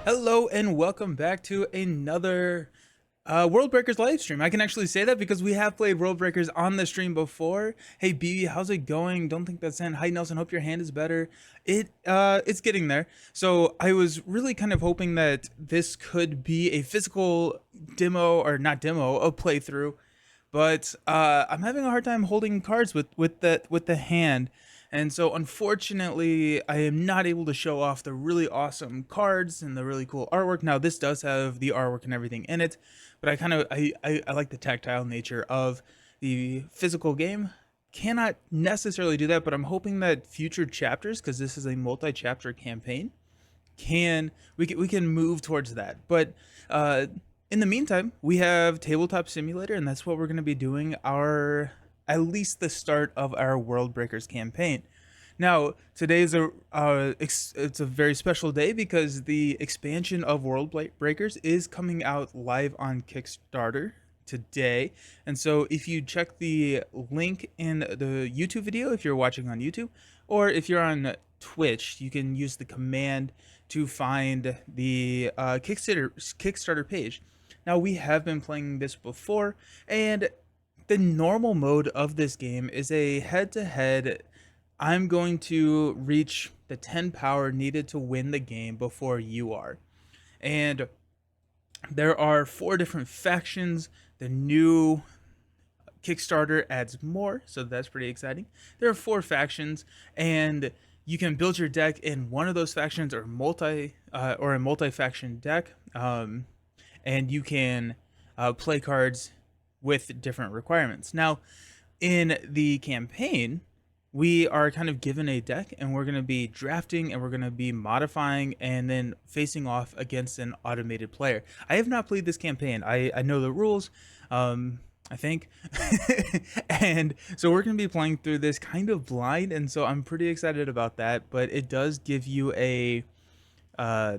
Hello and welcome back to another Worldbreakers live stream. I can actually say that because we have played Worldbreakers on the stream before. Hey BB, how's it going? Don't think that's in. Hi Nelson, hope your hand is better. It's getting there. So I was really kind of hoping that this could be a physical demo, or not demo, a playthrough, but I'm having a hard time holding cards with the hand, and so unfortunately I am not able to show off the really awesome cards and the really cool artwork. Now this does have the artwork and everything in it, but I kind of I like the tactile nature of the physical game. Cannot necessarily do that, but I'm hoping that future chapters, because this is a multi-chapter campaign, we can move towards that. But uh, in the meantime, we have Tabletop Simulator, and that's what we're going to be doing our at least the start of our Worldbreakers campaign. Now, today is it's a very special day because the expansion of Worldbreakers is coming out live on Kickstarter today. And so if you check the link in the YouTube video, if you're watching on YouTube, or if you're on Twitch, you can use the command to find the Kickstarter page. Now, we have been playing this before, and the normal mode of this game is a head-to-head. I'm going to reach the 10 power needed to win the game before you are. And there are 4 different factions. The new Kickstarter adds more, so that's pretty exciting. There are 4 factions, and you can build your deck in one of those factions or a multi-faction deck, and you can play cards with different requirements. Now, in the campaign, we are kind of given a deck, and we're going to be drafting, and we're going to be modifying, and then facing off against an automated player. I have not played this campaign. I know the rules, I think, and so we're going to be playing through this kind of blind, and so I'm pretty excited about that. But it does give you uh,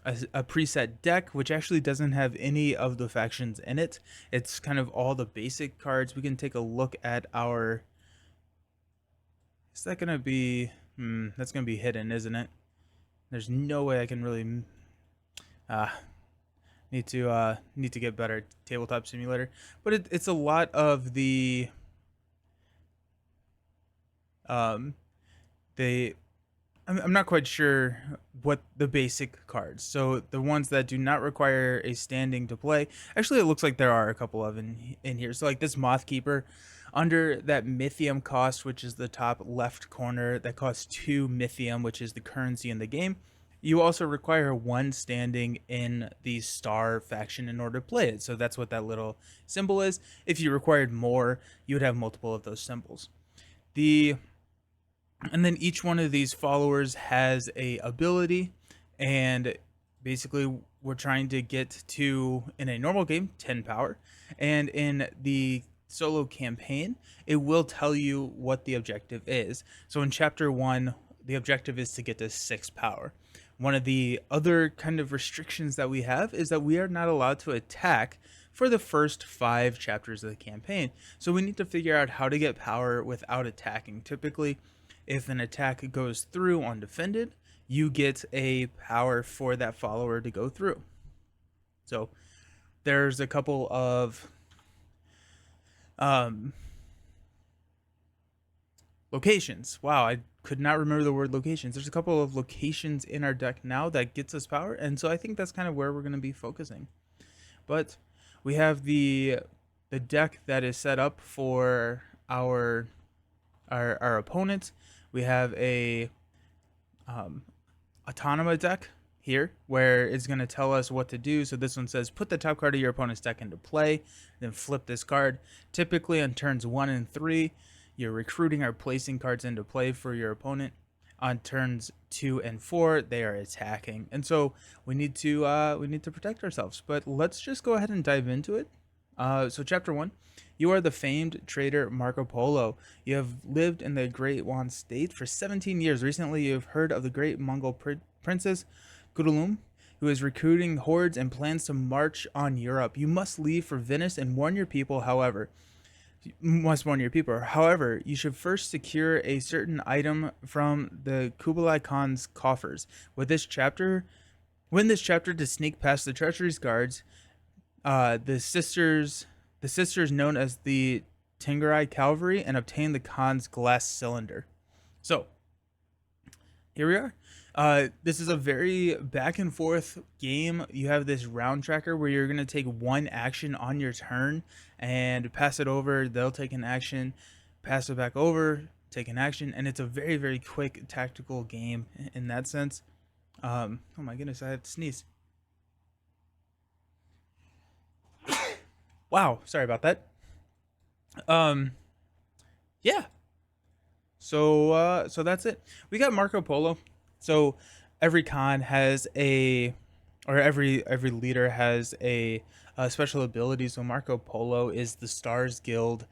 a preset deck, which actually doesn't have any of the factions in it. It's kind of all the basic cards. We can take a look at our. Is that gonna be? That's gonna be hidden, isn't it? There's no way I can really. Uh, need to get better at Tabletop Simulator, but it's a lot of the um the I'm not quite sure what the basic cards. So the ones that do not require a standing to play. Actually, it looks like there are a couple of in here. So like this Moth Keeper, under that Mythium cost, which is the top left corner, that costs 2 Mythium, which is the currency in the game. You also require 1 standing in the Star faction in order to play it. So that's what that little symbol is. If you required more, you would have multiple of those symbols. And then each one of these followers has a ability, and basically we're trying to get to, in a normal game, 10 power, and in the solo campaign it will tell you what the objective is. So in chapter 1, the objective is to get to 6 power. One of the other kind of restrictions that we have is that we are not allowed to attack for the first 5 chapters of the campaign. So we need to figure out how to get power without attacking. Typically, if an attack goes through undefended, you get a power for that follower to go through. So there's a couple of locations. Wow, I could not remember the word locations. There's a couple of locations in our deck now that gets us power, and so I think that's kind of where we're going to be focusing. But we have the deck that is set up for our opponent. We have a Autonoma deck here where it's going to tell us what to do. So this one says put the top card of your opponent's deck into play, then flip this card. Typically on turns 1 and 3, you're recruiting or placing cards into play for your opponent. On turns 2 and 4, they are attacking, and so we need to protect ourselves. But let's just go ahead and dive into it. So chapter 1, you are the famed trader Marco Polo. You have lived in the Great Wan state for 17 years. Recently, you have heard of the great Mongol princess Gudulum, who is recruiting hordes and plans to march on Europe. You must leave for Venice and warn your people, however. However, you should first secure a certain item from the Kublai Khan's coffers. Win this chapter to sneak past the treasury's guards. The sisters known as the Tingerai Cavalry, and obtain the Khan's glass cylinder. So here we are. This is a very back and forth game. You have this round tracker where you're gonna take one action on your turn and pass it over. They'll take an action, pass it back over, take an action, and it's a very, very quick tactical game in that sense. Oh my goodness, I have to sneeze. Wow, sorry about that. Yeah. So that's it. We got Marco Polo. So every con has every leader has a special ability. So Marco Polo is the Stars Guild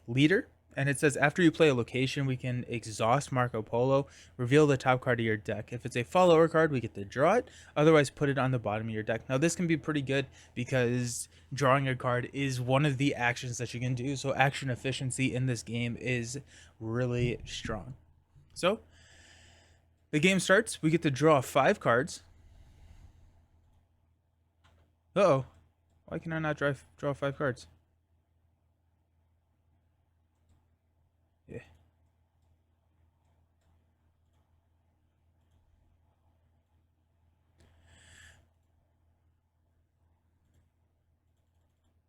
leader, and it says after you play a location, we can exhaust Marco Polo, reveal the top card of your deck. If it's a follower card, we get to draw it. Otherwise, put it on the bottom of your deck. Now, this can be pretty good because drawing a card is one of the actions that you can do. So action efficiency in this game is really strong. So the game starts. We get to draw 5 cards. Uh-oh. Why can I not draw 5 cards? Yeah.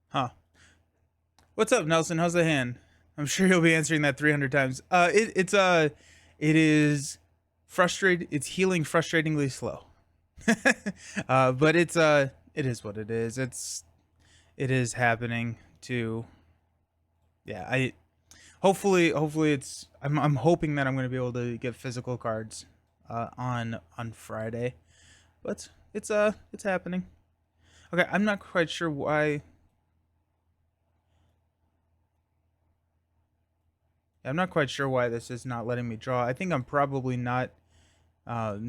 Huh. What's up, Nelson? How's the hand? I'm sure you'll be answering that 300 times. It is frustrated. It's healing frustratingly slow. But it is what it is. It is happening to. Yeah, hopefully it's. I'm hoping that I'm going to be able to get physical cards, on Friday, but it's happening. Okay, I'm not quite sure why. I'm not quite sure why this is not letting me draw. I think I'm probably not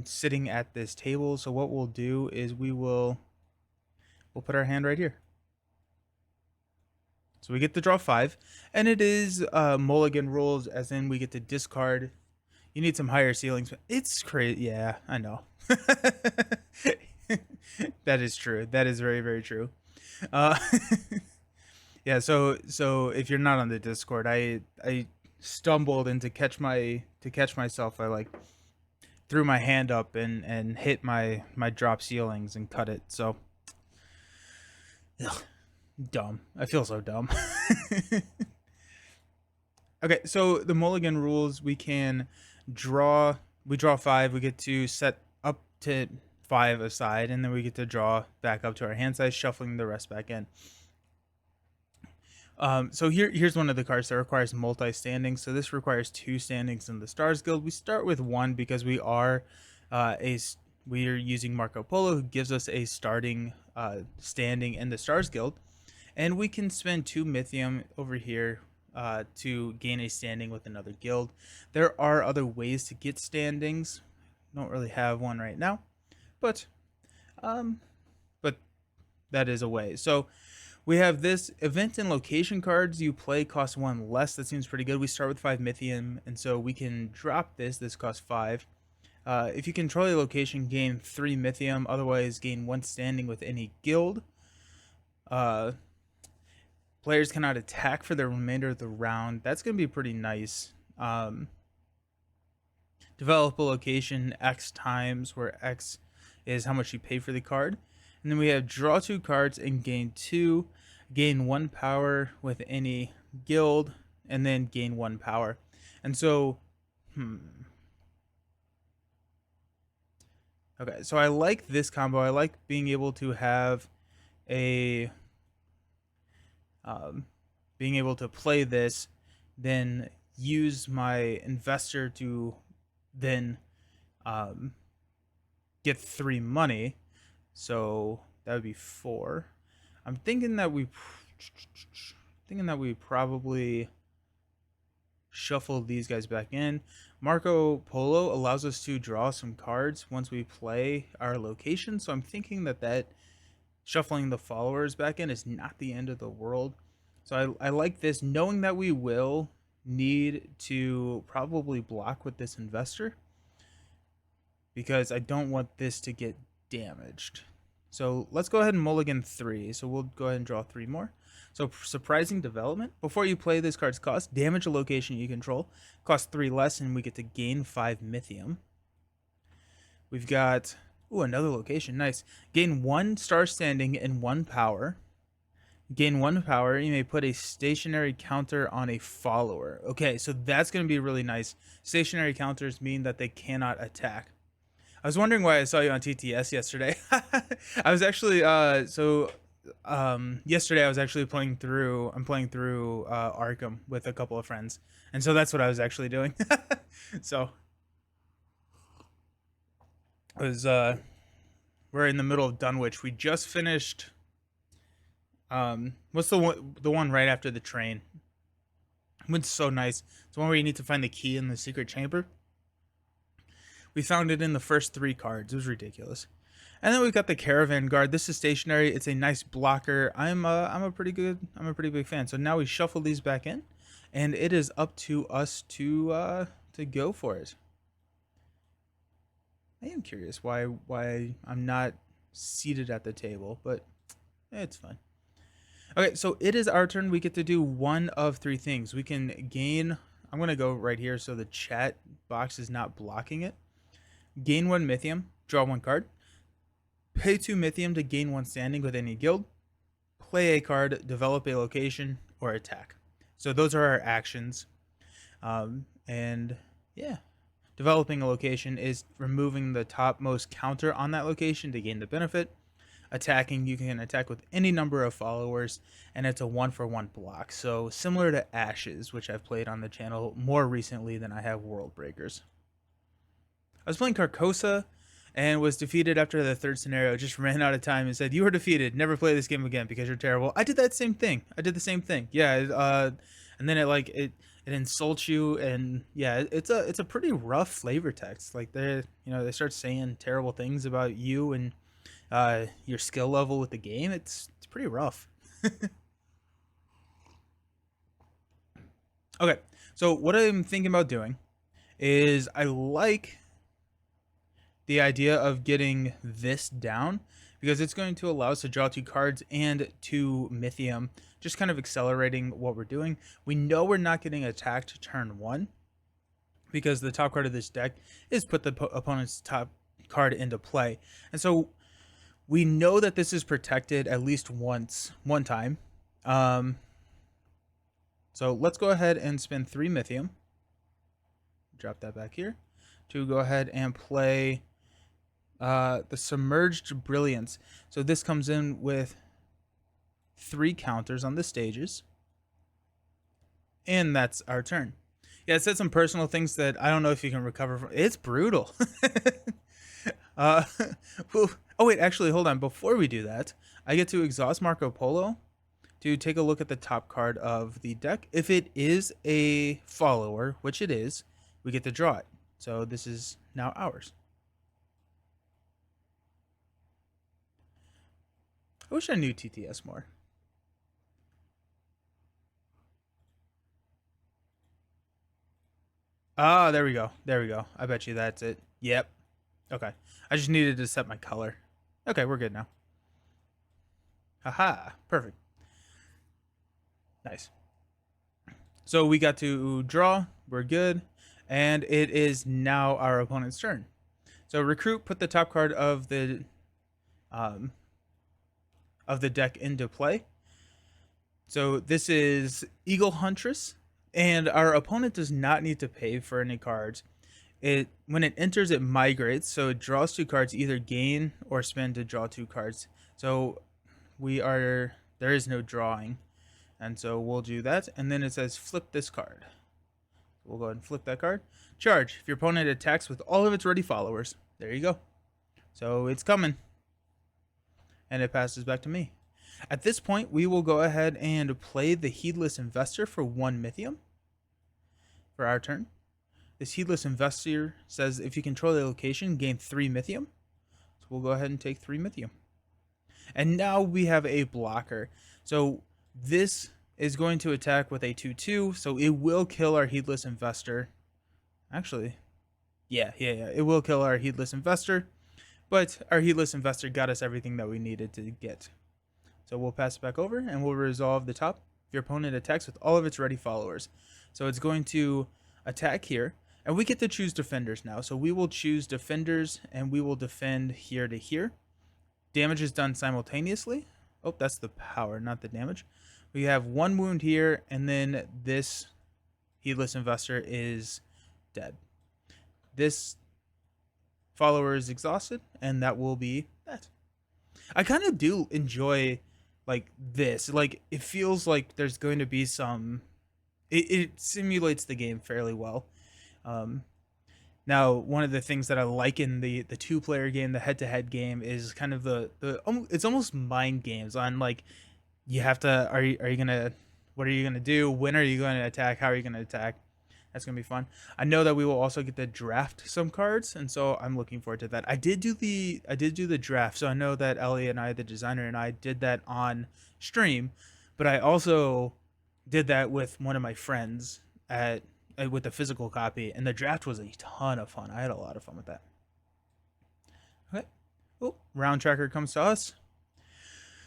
sitting at this table. So what we'll do is we'll put our hand right here. So we get to draw 5, and it is mulligan rules, as in we get to discard. You need some higher ceilings. It's crazy. Yeah, I know. That is true. That is very, very true. Uh, yeah. So if you're not on the Discord, I stumbled and to catch myself, I like threw my hand up and hit my drop ceilings and cut it. So ugh, dumb. I feel so dumb. Okay, so the mulligan rules, we draw 5. We get to set up to 5 aside, and then we get to draw back up to our hand size, shuffling the rest back in. So here's one of the cards that requires multi-standings. So this requires 2 standings in the Stars Guild. We start with 1 because we are using Marco Polo, who gives us a starting standing in the Stars Guild, and we can spend 2 Mythium over here to gain a standing with another guild. There are other ways to get standings. Don't really have one right now, but that is a way. So we have this event and location cards you play cost 1 less. That seems pretty good. We start with 5 Mythium, and so we can drop this. This costs 5. If you control a location, gain 3 Mythium. Otherwise, gain 1 standing with any guild. Players cannot attack for the remainder of the round. That's going to be pretty nice. Develop a location X times, where X is how much you pay for the card. And then we have draw 2 cards and gain 2. Gain 1 power with any guild, and then gain 1 power. And so, okay, so I like this combo. I like being able to have being able to play this, then use my investor to then get 3 money. So that would be 4. I'm thinking that we probably shuffle these guys back in. Marco Polo allows us to draw some cards once we play our location. So I'm thinking that shuffling the followers back in is not the end of the world. So I like this, knowing that we will need to probably block with this investor, because I don't want this to get damaged. So let's go ahead and mulligan 3. So we'll go ahead and draw 3 more. So surprising development. Before you play this card's cost, damage a location you control. Cost 3 less, and we get to gain 5 mythium. We've got another location. Nice. Gain 1 star standing and 1 power. Gain 1 power. You may put a stationary counter on a follower. Okay, so that's going to be really nice. Stationary counters mean that they cannot attack. I was wondering why I saw you on TTS yesterday. I was actually yesterday I was actually playing through Arkham with a couple of friends, and so that's what I was actually doing. So it was we're in the middle of Dunwich. We just finished what's the one right after the train? It's so nice. It's the one where you need to find the key in the secret chamber. We found it in the first 3 cards. It was ridiculous. And then we've got the Caravan Guard. This is stationary. It's a nice blocker. I'm a pretty big fan. So now we shuffle these back in, and it is up to us to go for it. I am curious why I'm not seated at the table, but it's fine. Okay, so it is our turn. We get to do one of 3 things. We can gain. I'm gonna go right here so the chat box is not blocking it. Gain 1 mythium, draw 1 card. Pay 2 mythium to gain 1 standing with any guild. Play a card, develop a location, or attack. So those are our actions. And yeah, developing a location is removing the topmost counter on that location to gain the benefit. Attacking, you can attack with any number of followers, and it's a 1-for-1 block. So similar to Ashes, which I've played on the channel more recently than I have Worldbreakers. I was playing Carcosa and was defeated after the 3rd scenario. Just ran out of time and said, "You were defeated. Never play this game again because you're terrible." I did that same thing. I did the same thing. Yeah. And then it insults you, and yeah, it's a pretty rough flavor text. Like they start saying terrible things about you and your skill level with the game. It's pretty rough. Okay, so what I'm thinking about doing is I like the idea of getting this down because it's going to allow us to draw 2 cards and 2 mythium, just kind of accelerating what we're doing. We know we're not getting attacked turn 1 because the top card of this deck is put the opponent's top card into play. And so we know that this is protected at least one time. So let's go ahead and spend 3 mythium. Drop that back here to go ahead and play the Submerged Brilliance. So this comes in with 3 counters on the stages, and that's our turn. Yeah, it said some personal things that I don't know if you can recover from. It's brutal. Oh wait, actually, hold on. Before we do that, I get to exhaust Marco Polo to take a look at the top card of the deck. If it is a follower, which it is, we get to draw it. So this is now ours. I wish I knew TTS more. Ah, there we go. There we go. I bet you that's it. Yep. Okay. I just needed to set my color. Okay, we're good now. Haha. Perfect. Nice. So we got to draw. We're good. And it is now our opponent's turn. So recruit, put the top card of the deck into play. So this is Eagle Huntress, and our opponent does not need to pay for any cards. When it enters, it migrates, so it draws 2 cards, either gain or spend to draw 2 cards. So there is no drawing, and so we'll do that. And then it says flip this card. We'll go ahead and flip that card. Charge. If your opponent attacks with all of its ready followers, there you go. So it's coming. And it passes back to me. At this point, we will go ahead and play the Heedless Investor for 1 mythium for our turn. This Heedless Investor says if you control the location, gain 3 mythium. So we'll go ahead and take 3 mythium. And now we have a blocker. So this is going to attack with a 2/2, so it will kill our Heedless Investor. Actually, yeah, it will kill our Heedless Investor. but our heedless investor got us everything that we needed to get. So we'll pass it back over and we'll resolve the top. Your opponent attacks with all of its ready followers. So it's going to attack here, and we get to choose defenders now. So we will choose defenders and we will defend here to here. Damage is done simultaneously. Oh, that's the power, not the damage. We have 1 wound here, and then this heedless investor is dead. This follower is exhausted, and that will be that. I kind of do enjoy like this. Like, it feels like there's going to be some. It simulates the game fairly well. Now, one of the things that I like in the 2-player game, the head-to-head game, is kind of the it's almost mind games on, like, you have to, are you gonna, what are you gonna do, when are you going to attack, how are you gonna attack. That's gonna be fun. I know that we will also get to draft some cards, and so I'm looking forward to that. I did do the draft, so I know that Ellie and I, the designer, and I did that on stream, but I also did that with one of my friends with a physical copy, and the draft was a ton of fun. I had a lot of fun with that. Okay. Oh, round tracker comes to us.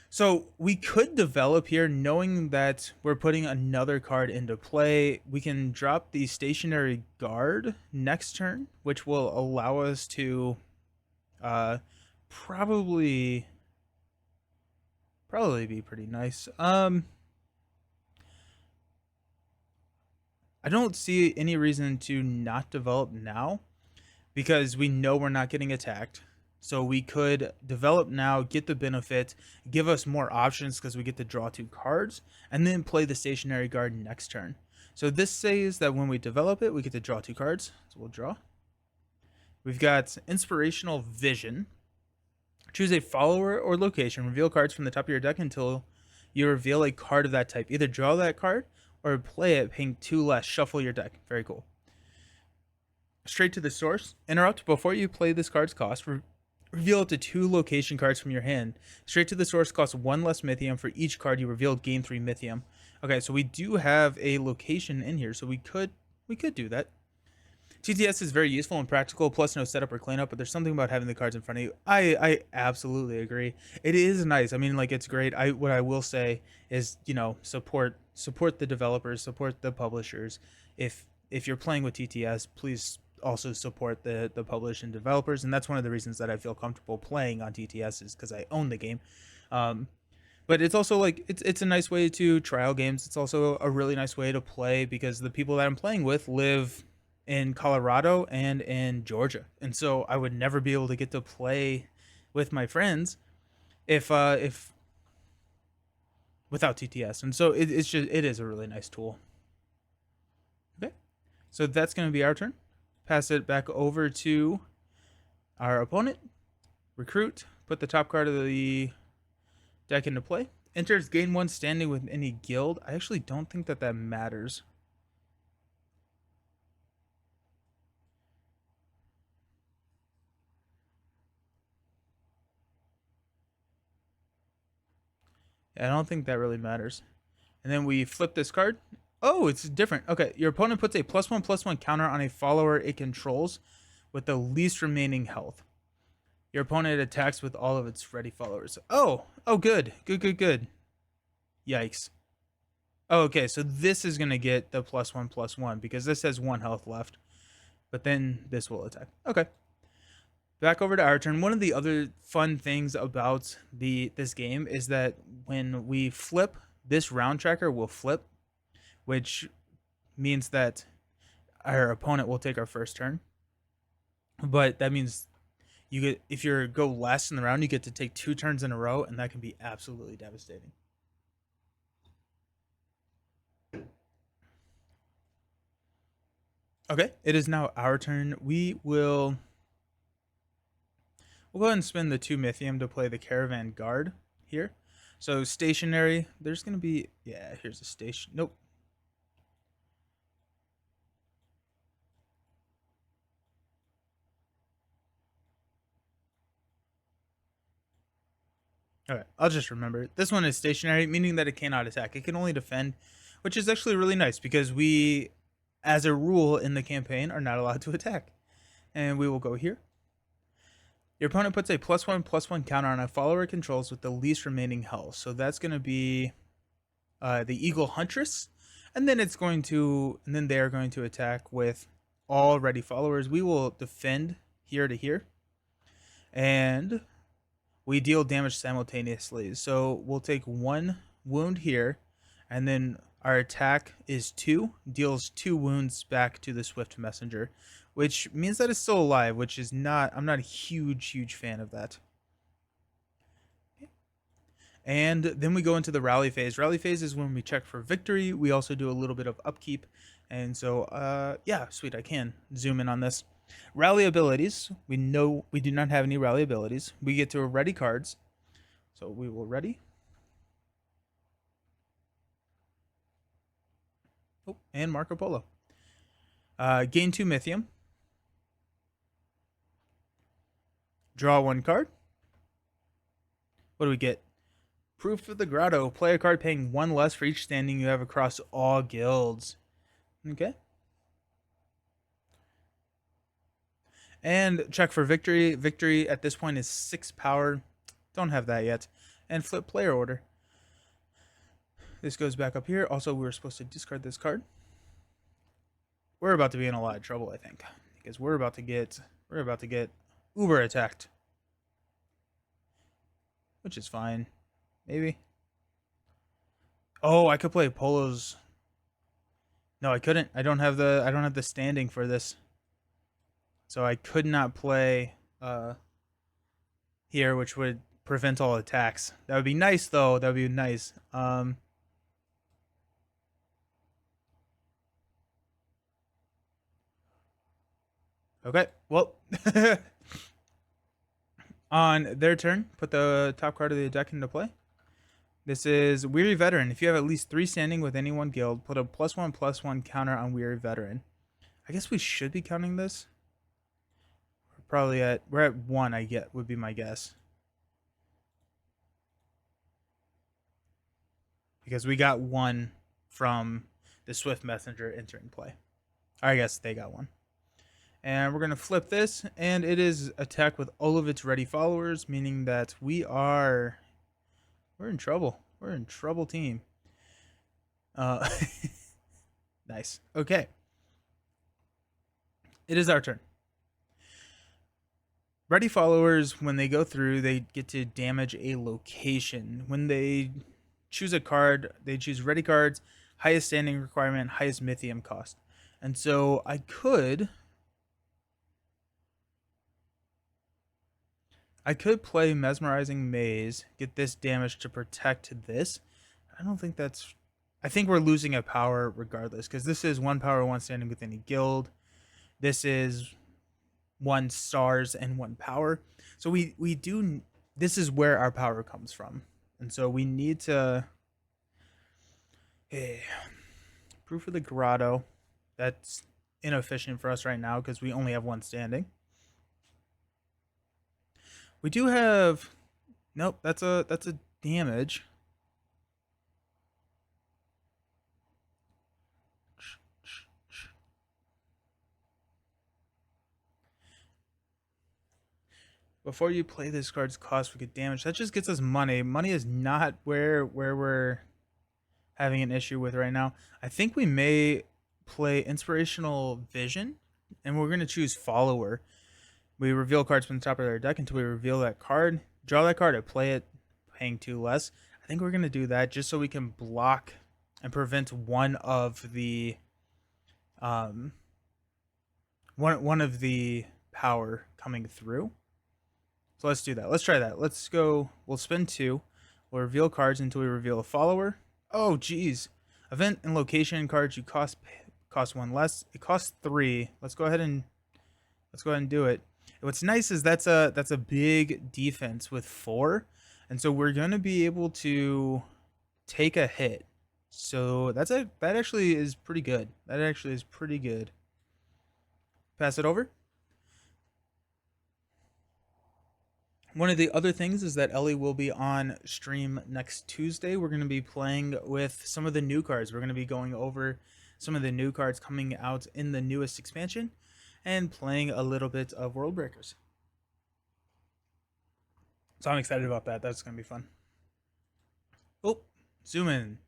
So we could develop here, knowing that we're putting another card into play. We can drop the stationary guard next turn, which will allow us to probably be pretty nice. I don't see any reason to not develop now, because we know we're not getting attacked. So we could develop now, get the benefit, give us more options because we get to draw 2 cards, and then play the stationary guard next turn. So this says that when we develop it, we get to draw 2 cards. So we'll draw. We've got Inspirational Vision. Choose a follower or location. Reveal cards from the top of your deck until you reveal a card of that type. Either draw that card or play it, paying 2 less. Shuffle your deck. Very cool. Straight to the source. Interrupt. Before you play this card's cost, reveal up to 2 location cards from your hand. Straight to the source costs 1 less mythium. For each card you revealed, gain 3 mythium. Okay, so we do have a location in here, so we could do that. TTS is very useful and practical, plus no setup or cleanup, but there's something about having the cards in front of you. I absolutely agree. It is nice. I mean, like, it's great. What I will say is, you know, support the developers, support the publishers. If you're playing with TTS, please also support the publishers and developers, and that's one of the reasons that I feel comfortable playing on TTS, is because I own the game. But it's also like it's a nice way to trial games. It's also a really nice way to play because the people that I'm playing with live in Colorado and in Georgia, and so I would never be able to get to play with my friends if without TTS. And so it is a really nice tool. Okay, so that's going to be our turn. Pass it back over to our opponent. Recruit. Put the top card of the deck into play. Enters gain 1 standing with any guild. I actually don't think that matters. I don't think that really matters. And then we flip this card. Oh, it's different. Okay, your opponent puts a +1/+1 counter on a follower it controls with the least remaining health. Your opponent attacks with all of its ready followers. Oh, good. Yikes. Oh, okay, so this is going to get the +1/+1 because this has 1 health left. But then this will attack. Okay. Back over to our turn. One of the other fun things about this game is that when we flip, this round tracker will flip, which means that our opponent will take our first turn. But that means you get, if you go last in the round, you get to take 2 turns in a row, and that can be absolutely devastating. Okay, it is now our turn. We'll go ahead and spend the 2 mythium to play the Caravan Guard here. So stationary, there's going to be, yeah, here's a station. Nope. All right, I'll just remember. This one is stationary, meaning that it cannot attack. It can only defend, which is actually really nice because we, as a rule in the campaign, are not allowed to attack. And we will go here. Your opponent puts a +1/+1 counter on a follower it controls with the least remaining health. So that's going to be the Eagle Huntress, and then they are going to attack with all ready followers. We will defend here to here, and we deal damage simultaneously. So we'll take 1 wound here, and then our attack is 2, deals 2 wounds back to the Swift Messenger, which means that it's still alive, which is not, I'm not a huge fan of that. And then we go into the rally phase. Rally phase is when we check for victory. We also do a little bit of upkeep. And so, yeah, sweet, I can zoom in on this. Rally abilities. We know we do not have any rally abilities. We get to ready cards. So we will ready. Oh, and Marco Polo. Gain 2 Mythium. Draw 1 card. What do we get? Proof of the Grotto. Play a card paying 1 less for each standing you have across all guilds. Okay. And check for victory. Victory at this point is 6 power. Don't have that yet. And flip player order. This goes back up here. Also, we were supposed to discard this card. We're about to be in a lot of trouble, I think, because we're about to get uber attacked, which is fine. Maybe. Oh, I could play Polos. No, I couldn't. I don't have the standing for this. So I could not play here, which would prevent all attacks. That would be nice though. That would be nice. Okay. Well, on their turn, put the top card of the deck into play. This is Weary Veteran. If you have at least 3 standing with any one guild, put a +1/+1 counter on Weary Veteran. I guess we should be counting this. We're at 1, would be my guess. Because we got 1 from the Swift Messenger entering play. I guess they got 1. And we're going to flip this, and it is attack with all of its ready followers, meaning that we're in trouble. We're in trouble, team. Nice. Okay. It is our turn. Ready followers, when they go through, they get to damage a location. When they choose a card, they choose ready cards, highest standing requirement, highest Mythium cost. And so I could play Mesmerizing Maze, get this damage to protect this. I think we're losing a power regardless, because this is 1 power, 1 standing with any guild. This is 1 stars and 1 power. So this is where our power comes from. And so we need to Proof of the Grotto. That's inefficient for us right now because we only have 1 standing. We do have, nope, that's a damage. Before you play this card's cost, we get damage. That just gets us money. Money is not where we're having an issue with right now. I think we may play Inspirational Vision, and we're going to choose Follower. We reveal cards from the top of our deck until we reveal that card. Draw that card or play it, paying 2 less. I think we're going to do that just so we can block and prevent one of the one of the power coming through. So let's do that. Let's try that. Let's go. We'll spend 2. We'll reveal cards until we reveal a follower. Oh, geez. Event and location cards you cost 1 less. It costs 3. Let's go ahead and do it. What's nice is that's a big defense with 4, and so we're going to be able to take a hit. So that actually is pretty good. That actually is pretty good. Pass it over. One of the other things is that Ellie will be on stream next Tuesday. We're going to be playing with some of the new cards. We're going to be going over some of the new cards coming out in the newest expansion and playing a little bit of Worldbreakers. So I'm excited about that. That's gonna be fun. Oh, zoom in.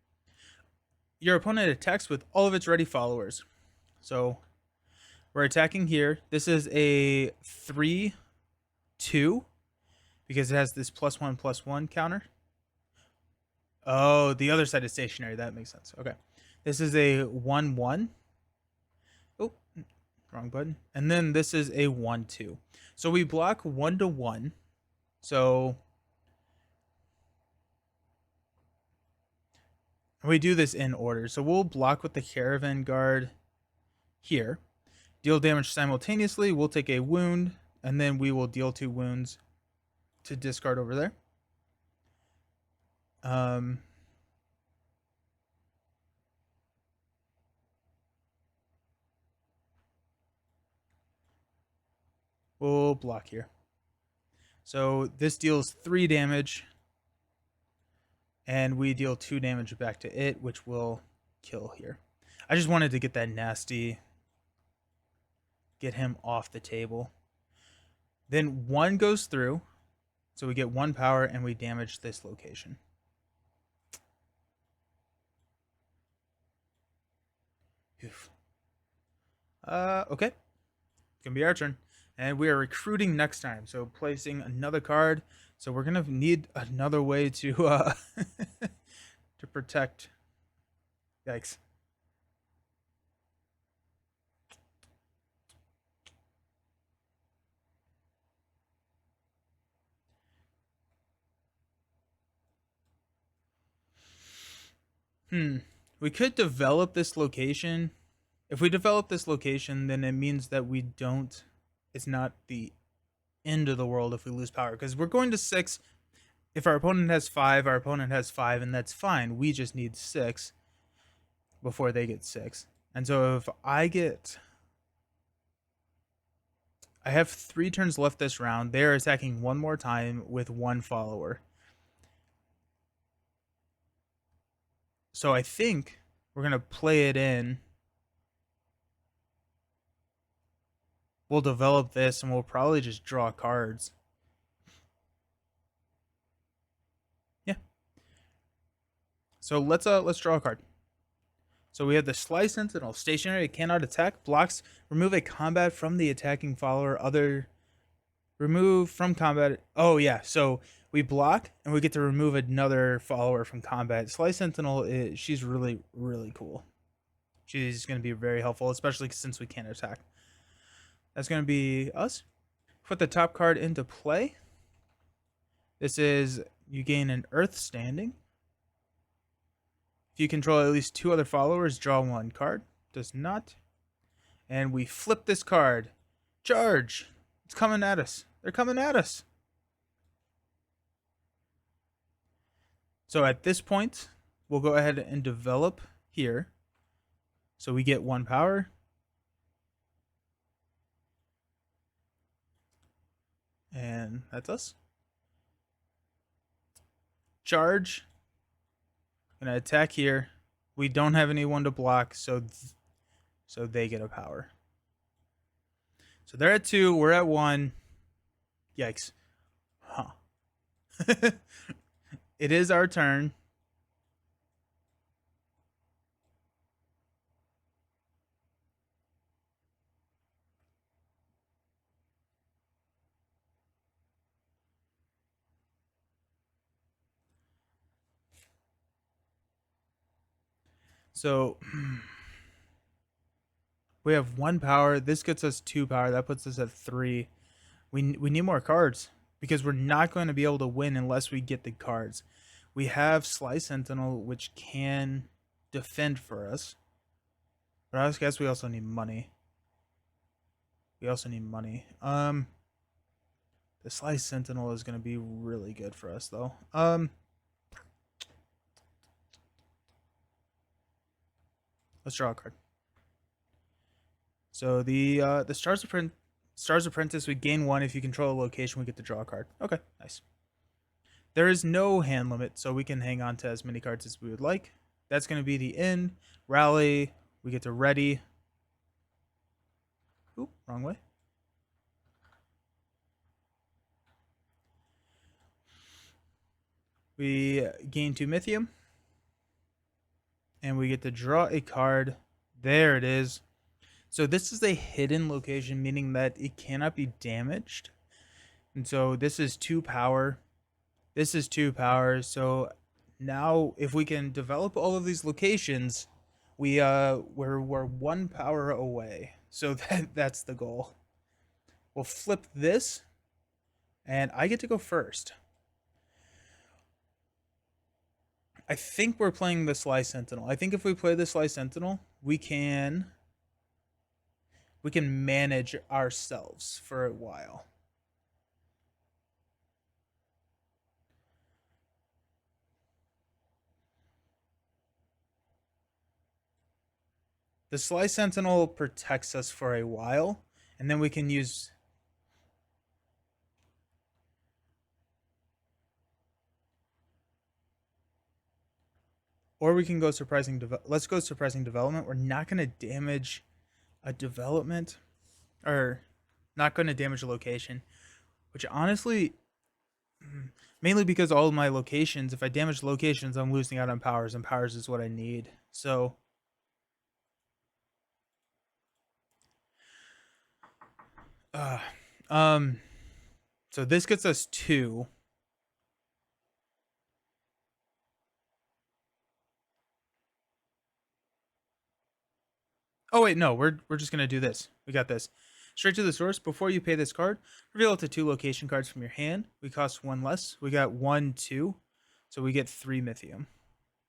Your opponent attacks with all of its ready followers. So we're attacking here. This is a 3-2 because it has this +1/+1 counter. Oh, the other side is stationary. That makes sense. Okay. This is a 1-1. Oh, wrong button. And then this is a 1-2. So we block 1-1. So we do this in order. So we'll block with the Caravan Guard here. Deal damage simultaneously. We'll take a wound, and then we will deal 2 wounds to discard over there. We'll block here. So this deals 3 damage, and we deal 2 damage back to it, which will kill here. I just wanted to get that nasty, get him off the table. Then 1 goes through, so we get 1 power, and we damage this location. Okay. It's gonna be our turn. And we are recruiting next time. So placing another card. So we're gonna need another way to to protect. Yikes. We could develop this location. If we develop this location, then it means that we don't. It's not the end of the world if we lose power, because we're going to 6. If our opponent has 5, our opponent has 5, and that's fine. We just need 6 before they get 6. And so if I have 3 turns left this round. They're attacking 1 more time with 1 follower. So I think we're going to play it in. We'll develop this, and we'll probably just draw cards. Yeah. So let's draw a card. So we have the Slice Sentinel. Stationary, it cannot attack. Blocks. Remove a combat from the attacking follower. Remove from combat. Oh, yeah. So we block, and we get to remove another follower from combat. Slice Sentinel, she's really, really cool. She's going to be very helpful, especially since we can't attack. That's going to be us. Put the top card into play. This is, you gain an Earth Standing. If you control at least 2 other followers, draw 1 card. Does not. And we flip this card. Charge. It's coming at us. They're coming at us. So at this point, we'll go ahead and develop here. So we get 1 power. And that's us. Charge. Gonna attack here. We don't have anyone to block, so they get a power. So they're at 2. We're at 1. Yikes. Huh. It is our turn. So we have 1 power. This gets us 2 power. That puts us at 3. We need more cards, because we're not going to be able to win unless we get the cards. We have Slice Sentinel, which can defend for us. But I guess we also need money. The Slice Sentinel is going to be really good for us, though. Let's draw a card. So the Stars Apprentice, we gain 1. If you control a location, we get to draw a card. Okay, nice. There is no hand limit, so we can hang on to as many cards as we would like. That's going to be the end. Rally, we get to ready. Oop, wrong way. We gain 2 Mythium. And we get to draw a card. There it is. So this is a hidden location, meaning that it cannot be damaged. And so this is 2 power. This is 2 power. So now if we can develop all of these locations, we're 1 power away. So that's the goal. We'll flip this, and I get to go first. I think we're playing the Sly Sentinel. I think if we play the Sly Sentinel, we can manage ourselves for a while. The Sly Sentinel protects us for a while, and then we can use... Or we can go surprising... Let's go surprising development. We're not going to damage a development. Or not going to damage a location. Which honestly... Mainly because all of my locations, if I damage locations, I'm losing out on powers, and powers is what I need. So... So this gets us 2. Oh wait, no, we're just gonna do this. We got this. Straight to the source. Before you pay this card, reveal up to 2 location cards from your hand. We cost 1 less. We got 1, 2. So we get 3 Mythium.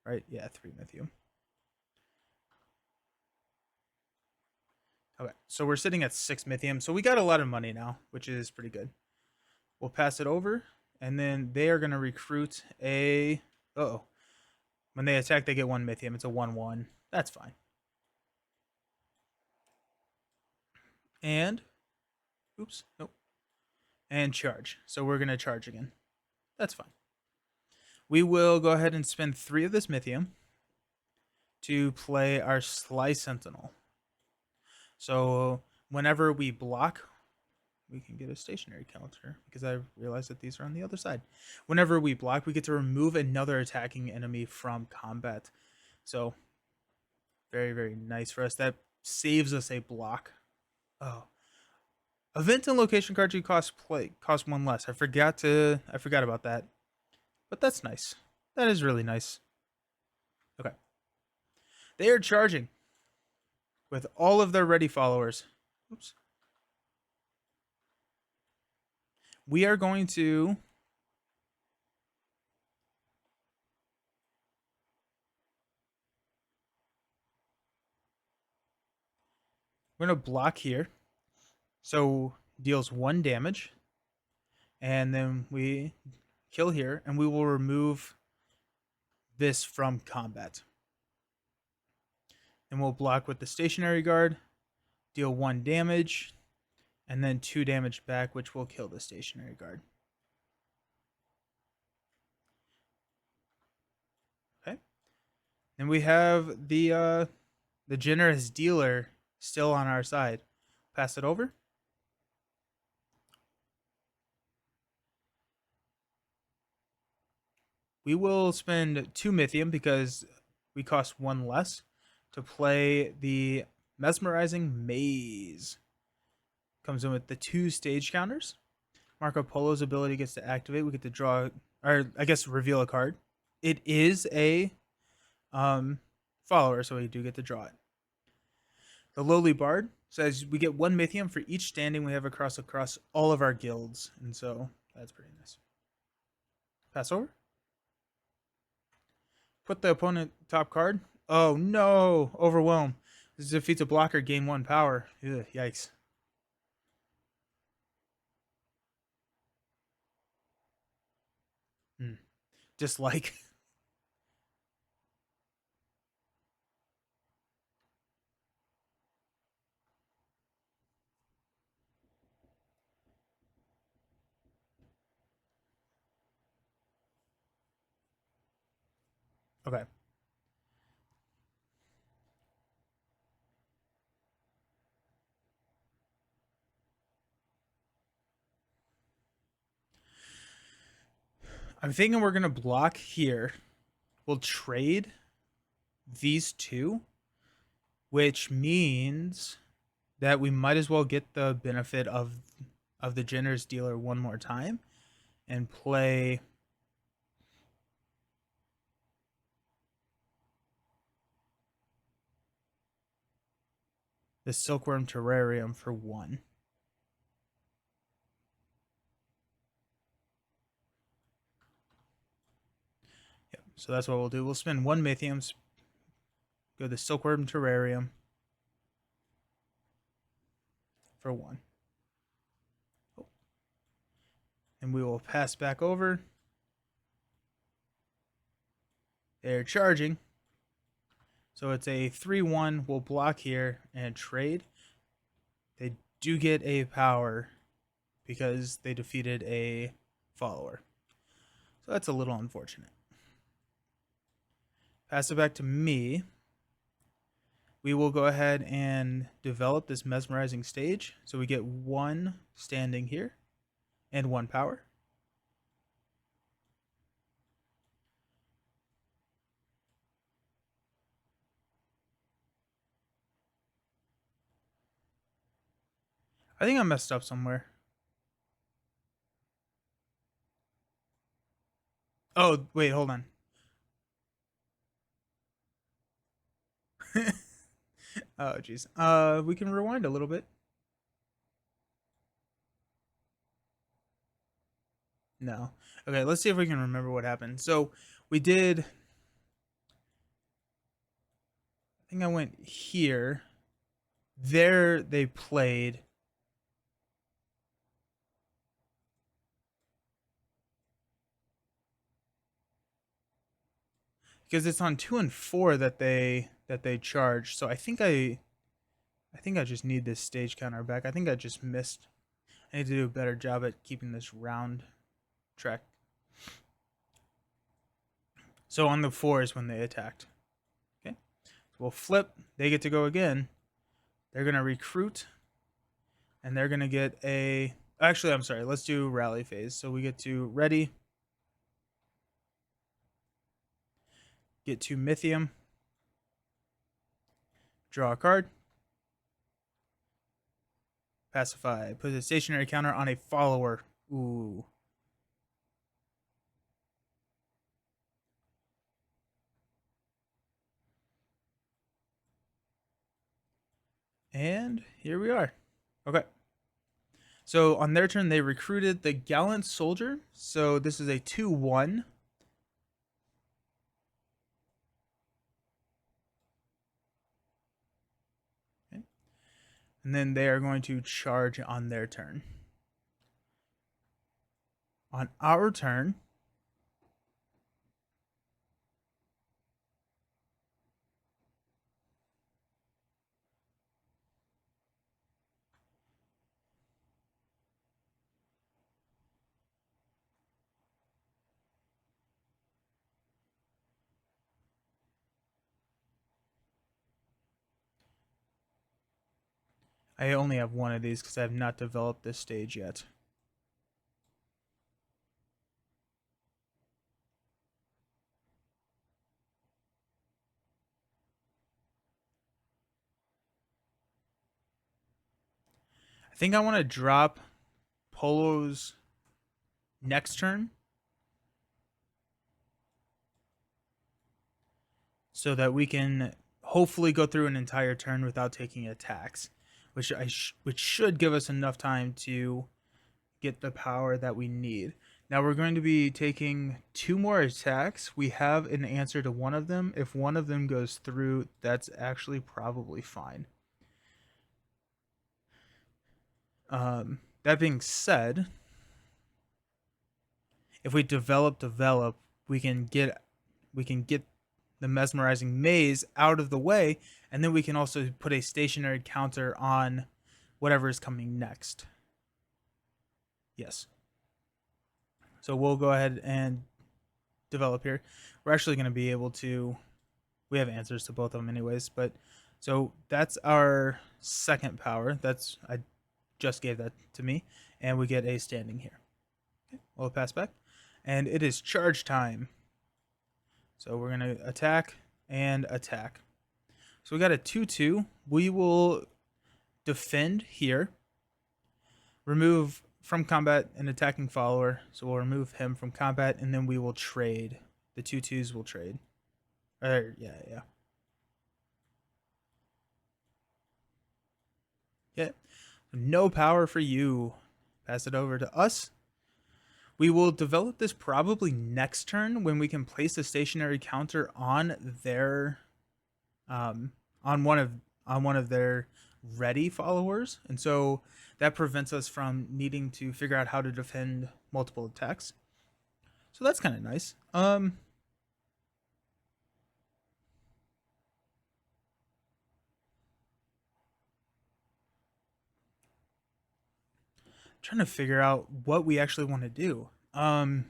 Right? Yeah, 3 Mythium. Okay, so we're sitting at 6 Mythium. So we got a lot of money now, which is pretty good. We'll pass it over, and then they are going to recruit a... Uh-oh. When they attack, they get 1 Mythium. It's a 1-1. That's fine. And... Oops. Nope. And charge. So we're going to charge again. That's fine. We will go ahead and spend 3 of this Mythium to play our Sly Sentinel. So whenever we block, we can get a stationary counter because I realized that these are on the other side. Whenever we block, we get to remove another attacking enemy from combat. So very, very nice for us. That saves us a block. Oh. Event and location cards you cost 1 less. I forgot about that. But that's nice. That is really nice. Okay. They are charging with all of their ready followers. Oops. We are going to... We're going to block here. So deals 1 damage. And then we kill here, and we will remove this from combat. And we'll block with the stationary guard, deal 1 damage, and then 2 damage back, which will kill the stationary guard. Okay. And we have the generous dealer still on our side. Pass it over. We will spend 2 Mythium because we cost 1 less to play the Mesmerizing Maze. Comes in with the 2 stage counters. Marco Polo's ability gets to activate. We get to draw, or I guess reveal a card. It is a follower, so we do get to draw it. The Lowly Bard says we get 1 Mythium for each standing we have across all of our guilds, and so that's pretty nice. Pass over. Put the opponent top card. Oh no! Overwhelm. This defeats a blocker, gain 1 power. Ugh, yikes. Dislike. Okay. I'm thinking we're gonna block here. We'll trade these two, which means that we might as well get the benefit of the generous dealer one more time and play the Silkworm Terrarium for 1. Yep, so that's what we'll do. We'll spend 1 Mythium, go the Silkworm Terrarium for 1. Oh. And we will pass back over. They're charging. So it's a 3-1. We'll block here and trade. They do get a power because they defeated a follower. So that's a little unfortunate. Pass it back to me. We will go ahead and develop this mesmerizing stage. So we get 1 standing here and 1 power. I think I messed up somewhere. Oh, wait, hold on. Oh, jeez. We can rewind a little bit. No. Okay, let's see if we can remember what happened. So we did. I think I went here. There they played. Because it's on 2 and 4 that they charge. So I think I just need this stage counter back. I think I just missed. I need to do a better job at keeping this round track. So on the 4 is when they attacked. Okay. So we'll flip. They get to go again. They're going to recruit. And they're going to get a... Actually, I'm sorry. Let's do rally phase. So we get to ready. Get to Mythium. Draw a card. Pacify. Put a stationary counter on a follower. Ooh. And here we are. Okay. So on their turn, they recruited the Gallant Soldier. So this is a 2-1. Okay. And then they are going to charge on their turn. On our turn, I only have 1 of these because I have not developed this stage yet. I think I want to drop Polo's next turn so that we can hopefully go through an entire turn without taking attacks, which should give us enough time to get the power that we need. Now we're going to be taking 2 more attacks. We have an answer to 1 of them. If 1 of them goes through, that's actually probably fine. That being said, if we develop, we can get the mesmerizing maze out of the way, and then we can also put a stationary counter on whatever is coming next. Yes. So we'll go ahead and develop here. We're actually going to be able to... We have answers to both of them anyways, but... So that's our second power. I just gave that to me. And we get a standing here. Okay, we'll pass back. and it is charge time. So we're going to attack and attack. So we got a 2-2. We will defend here. Remove from combat an attacking follower. So we'll remove him from combat, and then we will trade. The 2-2s will trade. Yeah. Okay. No power for you. Pass it over to us. We will develop this probably next turn when we can place a stationary counter on their on one of their ready followers, and so that prevents us from needing to figure out how to defend multiple attacks. So that's kind of nice. Trying to figure out what we actually want to do. Because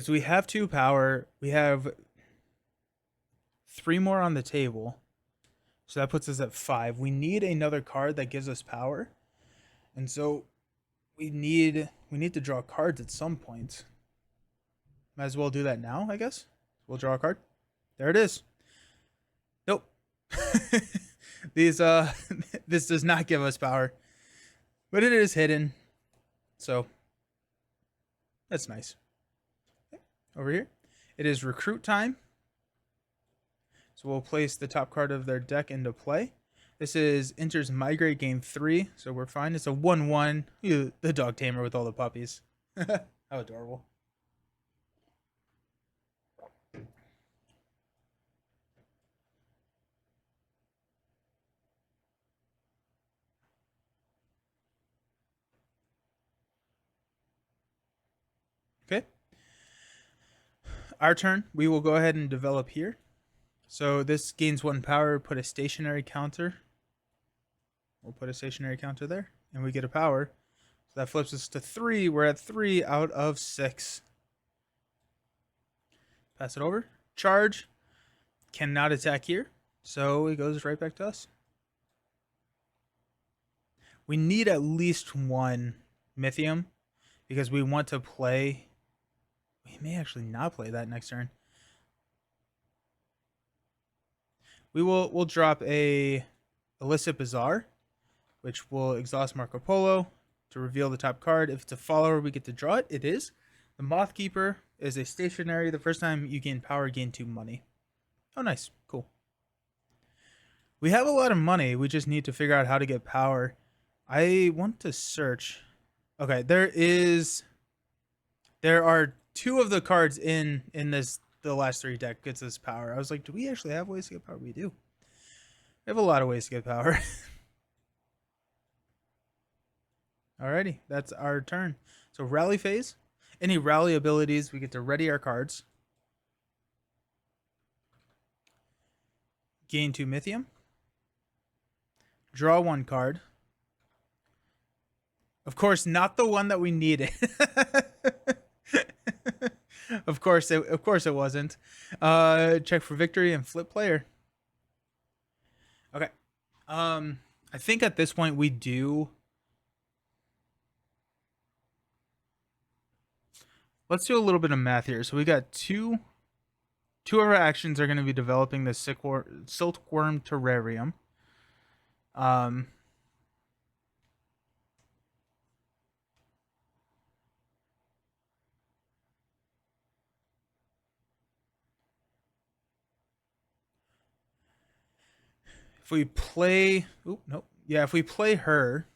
we have 2 power, we have 3 more on the table, so that puts us at 5. We need another card that gives us power, and so we need to draw cards at some point. Might as well do that now, I guess. We'll draw a card. There it is. Nope. These this does not give us power, but it is hidden, so that's nice. Okay. Over here, it is recruit time. So we'll place the top card of their deck into play. This is enters migrate game 3, so we're fine. It's a 1/1. The dog tamer with all the puppies. How adorable. Okay. Our turn. We will go ahead and develop here. So this gains 1 power, put a stationary counter. We'll put a stationary counter there, and we get a power. So that flips us to 3. We're at 3 out of 6. Pass it over. Charge. Cannot attack here, so it goes right back to us. We need at least 1 Mythium, because we want to play... We may actually not play that next turn. We'll drop a Illicit Bazaar, which will exhaust Marco Polo to reveal the top card. If it's a follower, we get to draw it. It is. The Moth Keeper is a stationary. The first time you gain power, gain 2 money. Oh, nice. Cool. We have a lot of money. We just need to figure out how to get power. I want to search. Okay, there are 2 of the cards in the last 3 deck gets us power. I was like, do we actually have ways to get power? We do. We have a lot of ways to get power. Alrighty, that's our turn. So rally phase. Any rally abilities, we get to ready our cards. Gain 2 Mythium. Draw 1 card. Of course, not the one that we needed. Of course it wasn't. Check for victory and flip player. Okay. I think at this point we do. Let's do a little bit of math here. So we got two of our actions are going to be developing the Silkworm Terrarium. If we play... if we play her,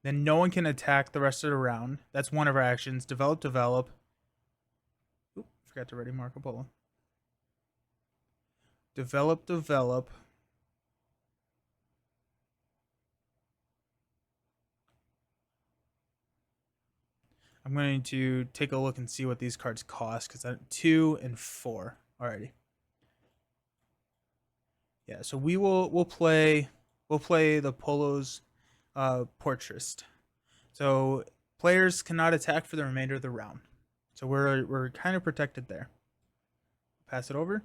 then no one can attack the rest of the round. That's one of our actions. Develop. Forgot to ready Marco Polo. Develop. I'm going to take a look and see what these cards cost, because 2 and 4. Alrighty. Yeah, so we'll play the Polo's Portraist. So players cannot attack for the remainder of the round. So we're kind of protected there. Pass it over.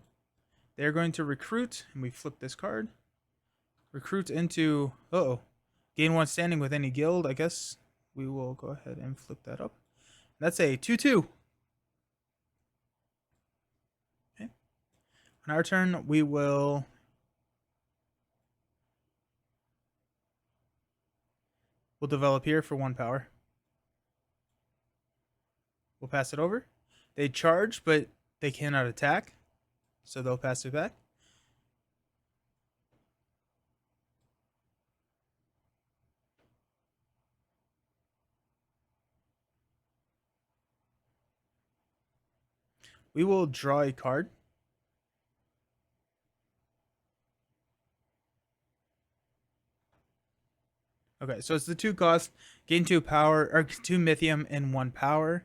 They're going to recruit, and we flip this card. Recruit into gain 1 standing with any guild. I guess we will go ahead and flip that up. That's a 2/2. Okay. On our turn, we'll develop here for 1 power. We'll pass it over. They charge, but they cannot attack, so they'll pass it back. We will draw a card. Okay, so it's the 2 cost, gain 2 power, or 2 mythium and 1 power.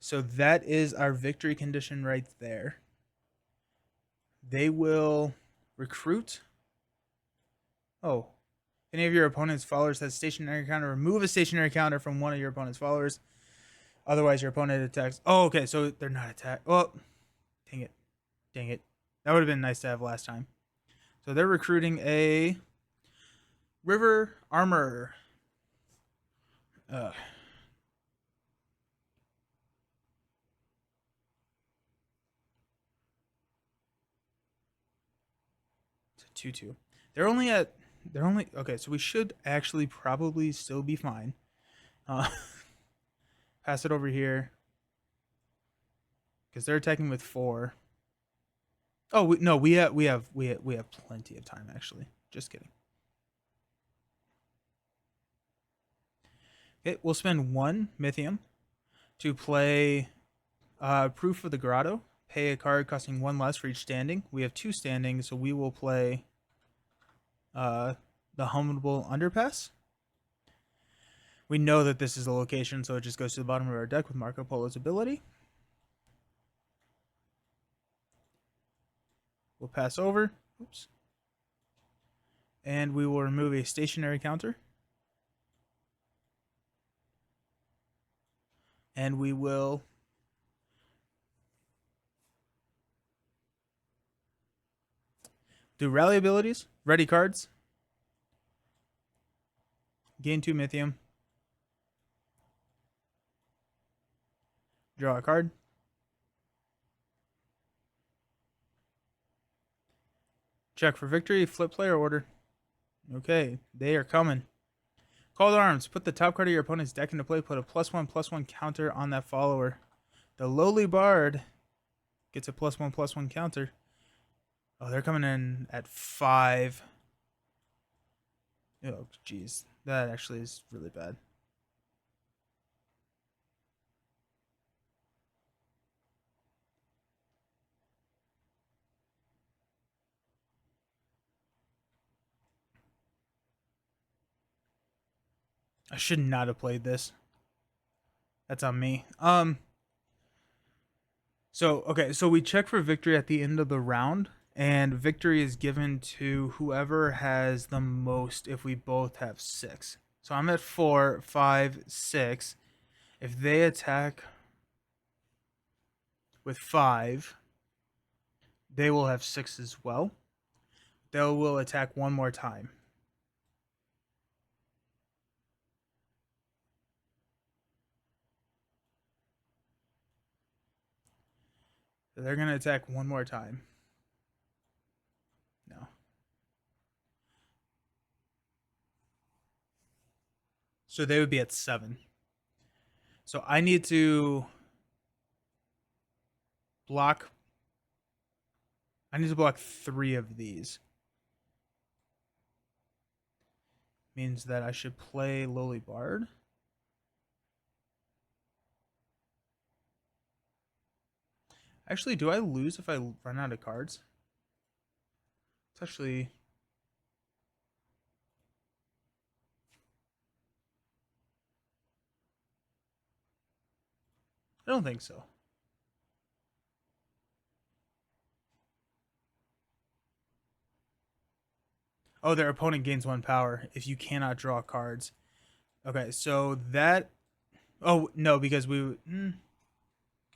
So that is our victory condition right there. They will recruit. Oh, if any of your opponent's followers has stationary counter, remove a stationary counter from one of your opponent's followers. Otherwise, your opponent attacks. Oh, okay, so they're not attacked. Well, dang it. Dang it. That would have been nice to have last time. So they're recruiting a River Armor. It's a 2/2. They're only okay, so we should actually probably still be fine. Pass it over here. Because they're attacking with 4. Oh no, we have plenty of time actually. Just kidding. Okay, we'll spend 1 mythium to play Proof of the Grotto. Pay a card costing 1 less for each standing. We have 2 standing, so we will play the Humble Underpass. We know that this is a location, so it just goes to the bottom of our deck with Marco Polo's ability. We'll pass over. Oops. And we will remove a stationary counter. And we will do rally abilities, ready cards, gain 2 mythium, draw a card, check for victory, flip player order. Okay, they are coming. Called Arms. Put the top card of your opponent's deck into play. Put a +1/+1 counter on that follower. The Lowly Bard gets a +1/+1 counter. Oh, they're coming in at 5. Oh, jeez. That actually is really bad. I should not have played this. That's on me. So we check for victory at the end of the round, and victory is given to whoever has the most if we both have 6. So I'm at 4, 5, 6. If they attack with 5, they will have 6 as well. They will attack 1 more time. So they're going to attack 1 more time. No. So they would be at 7. So I need to block. I need to block 3 of these. Means that I should play Lowly Bard. Actually, do I lose if I run out of cards? It's actually... I don't think so. Oh, their opponent gains 1 power if you cannot draw cards. Okay, so that... Oh, no, because we...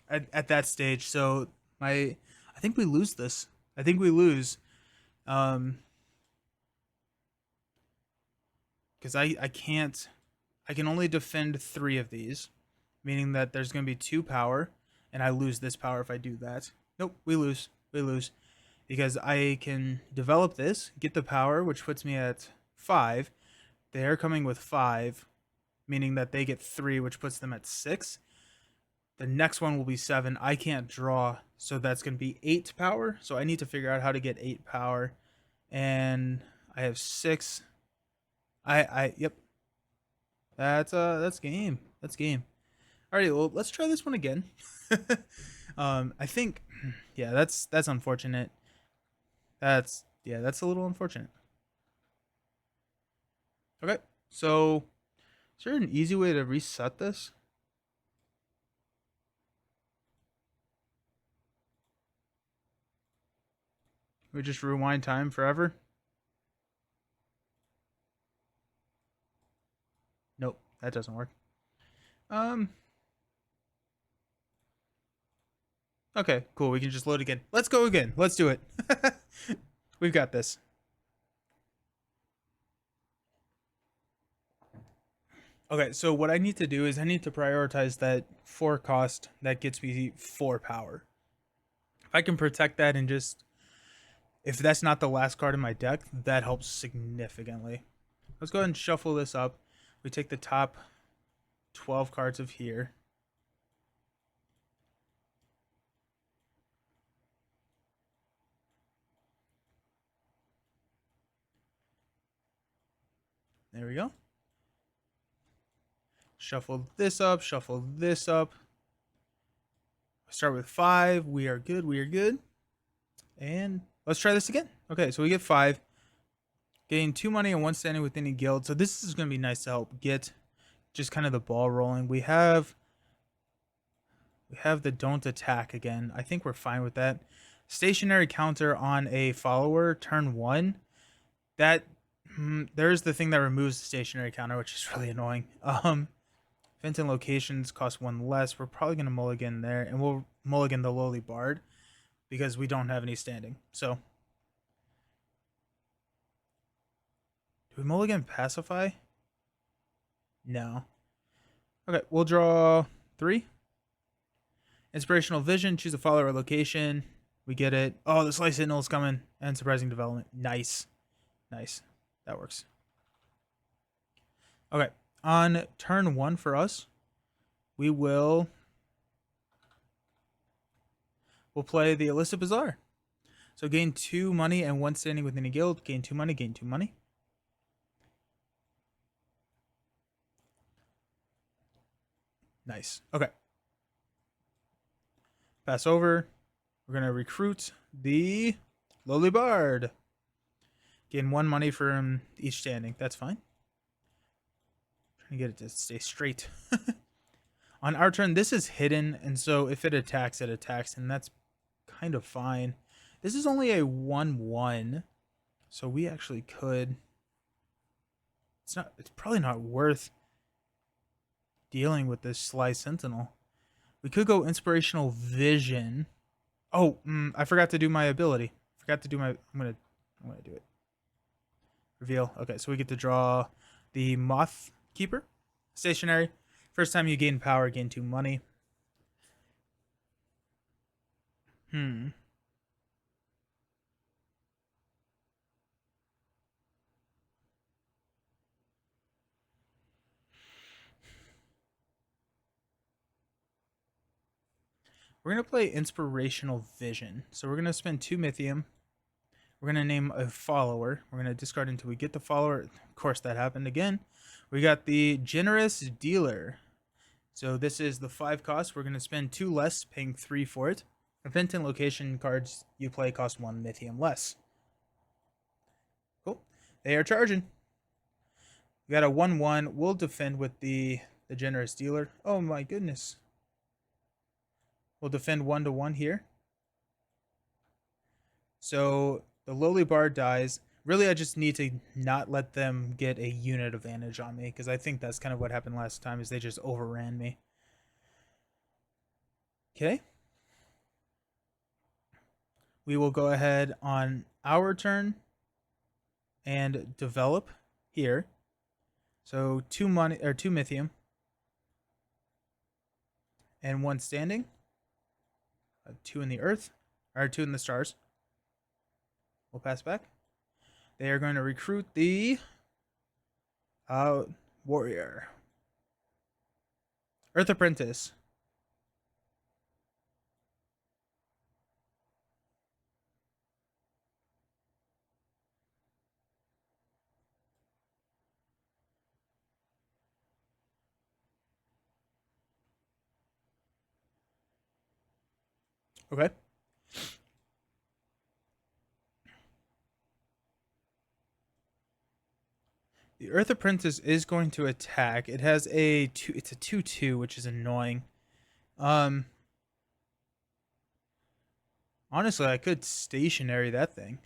At that stage, so I think we lose this. I think we lose. Because I can't I can only defend 3 of these, meaning that there's going to be 2 power, and I lose this power if I do that. Nope, we lose. We lose. Because I can develop this, get the power, which puts me at 5. They're coming with 5, meaning that they get 3, which puts them at 6. The next one will be 7. I can't draw, so that's going to be 8 power. So I need to figure out how to get 8 power. And I have 6. Yep. That's game. That's game. Alrighty, well, let's try this one again. I think, yeah, that's unfortunate. That's a little unfortunate. Okay, so is there an easy way to reset this? We just rewind time forever? Nope, that doesn't work. Okay, cool. We can just load again. Let's go again. Let's do it. We've got this. Okay, so what I need to do is I need to prioritize that 4 cost that gets me 4 power. If I can protect that and just, if that's not the last card in my deck, that helps significantly. Let's go ahead and shuffle this up. We take the top 12 cards of here. There we go. Shuffle this up, shuffle this up. Start with 5. We are good, we are good. And let's try this again. Okay, so we get 5. Gain 2 money and 1 standing within a guild. So this is going to be nice to help get just kind of the ball rolling. We have the don't attack again. I think we're fine with that. Stationary counter on a follower, turn 1. That there's the thing that removes the stationary counter, which is really annoying. Fenton locations cost 1 less. We're probably going to mulligan there, and we'll mulligan the lowly bard because we don't have any standing. So, do we mulligan pacify? No. Okay, we'll draw 3. Inspirational vision. Choose a follower location. We get it. Oh, the slice signal is coming, and surprising development. Nice, nice. That works. Okay, on turn 1 for us, we'll play the Illicit Bazaar. So gain 2 money and 1 standing within a guild. Gain 2 money, gain 2 money. Nice. Okay. Pass over. We're going to recruit the Lowly Bard. Gain 1 money from each standing. That's fine. Trying to get it to stay straight. On our turn, this is hidden, and so if it attacks, and that's kind of fine. This is only a 1/1, so we actually could. It's probably not worth dealing with this Sly Sentinel. We could go Inspirational Vision. Oh, I forgot to do my ability. I'm gonna do it. Reveal. Okay, so we get to draw the Moth Keeper. Stationary. First time you gain power, gain 2 money. We're going to play Inspirational Vision. So we're going to spend 2 Mythium. We're going to name a follower. We're going to discard until we get the follower. Of course, that happened again. We got the Generous Dealer. So this is the 5 cost. We're going to spend 2 less, paying 3 for it. Event and location cards you play cost 1 Mythium less. Cool. They are charging. We got a 1/1. We'll defend with the Generous Dealer. Oh my goodness. We'll defend 1/1 here. So the Lowly Bard dies. Really, I just need to not let them get a unit advantage on me, because I think that's kind of what happened last time, is they just overran me. Okay. We will go ahead on our turn and develop here. So 2 money or 2 Mythium and 1 standing. 2 in the earth, or 2 in the stars. We'll pass back. They are going to recruit the warrior. Earth Apprentice. Okay. The Earth Apprentice is going to attack. It has a two. It's a 2/2, which is annoying. Um, Honestly, I could stationary that thing.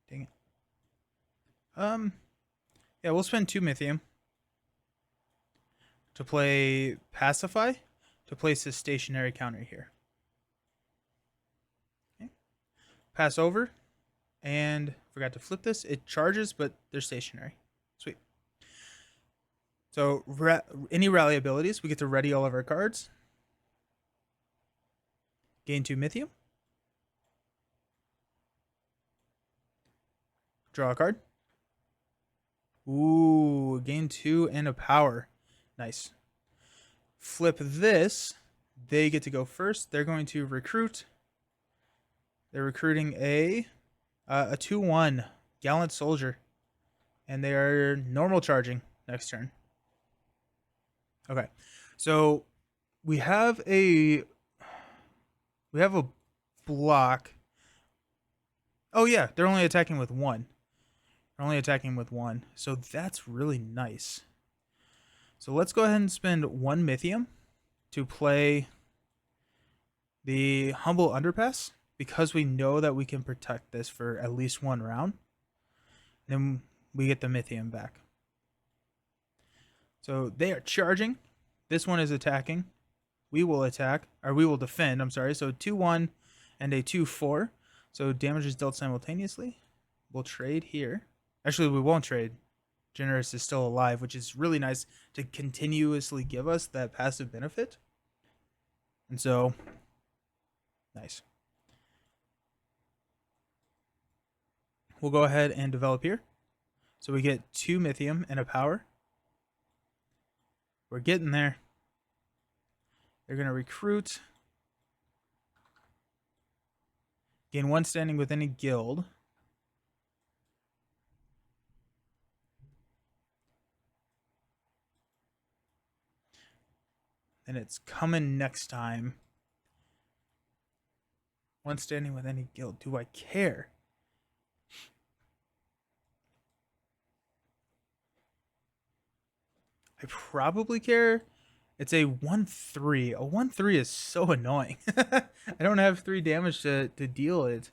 Dang it. Yeah, we'll spend 2 Mythium to play Pacify to place a stationary counter here. Okay. Pass over, and forgot to flip this. It charges, but they're stationary. Sweet. So any rally abilities, we get to ready all of our cards. Gain 2 Mythium. Draw a card. Ooh, gain 2 and a power. Nice. Flip this. They get to go first. They're going to recruit. They're recruiting a 2/1 Gallant Soldier. And they are normal charging next turn. Okay. So we have a block. Oh yeah, they're only attacking with 1. They're only attacking with 1. So that's really nice. So let's go ahead and spend 1 Mythium to play the Humble Underpass because we know that we can protect this for at least 1 round. Then we get the Mythium back. So they are charging. This one is attacking. We will attack, or we will defend, I'm sorry. So 2/1 and a 2/4. So damage is dealt simultaneously. We'll trade here. Actually, we won't trade. Generous is still alive, which is really nice to continuously give us that passive benefit. And so, nice. We'll go ahead and develop here. So we get 2 Mythium and a power. We're getting there. They're going to recruit. Gain 1 standing with any guild. And it's coming next time. 1 standing with any guild. Do I care? I probably care. It's a 1/3. A 1/3 is so annoying. I don't have 3 damage to deal it.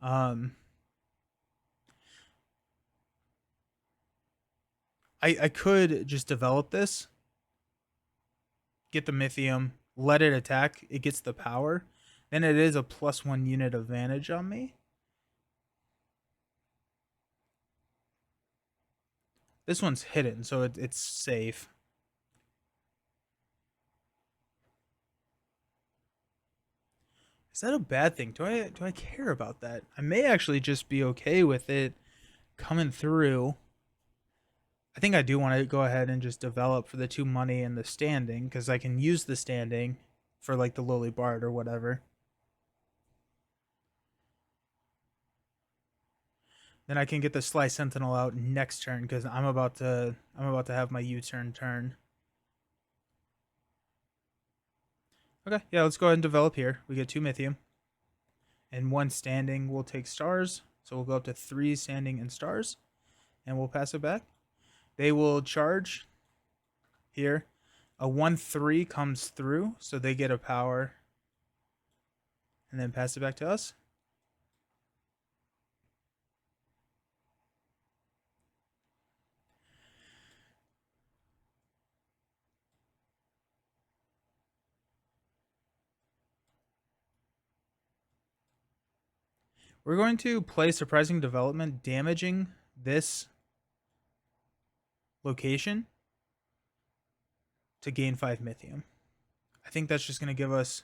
I could just develop this, get the Mythium, let it attack. It gets the power. Then it is a +1 unit advantage on me. This one's hidden, so it's safe. Is that a bad thing? Do I care about that? I may actually just be okay with it coming through. I think I do want to go ahead and just develop for the 2 money and the standing, because I can use the standing for like the lowly bard or whatever. Then I can get the Sly Sentinel out next turn because I'm about to have my U-turn turn. Okay, yeah, let's go ahead and develop here. We get 2 Mythium. And 1 standing. We'll take stars. So we'll go up to 3 standing and stars. And we'll pass it back. They will charge here. A 1/3 comes through, so they get a power. And then pass it back to us. We're going to play Surprising Development, damaging this location to gain 5 Mythium. I think that's just going to give us...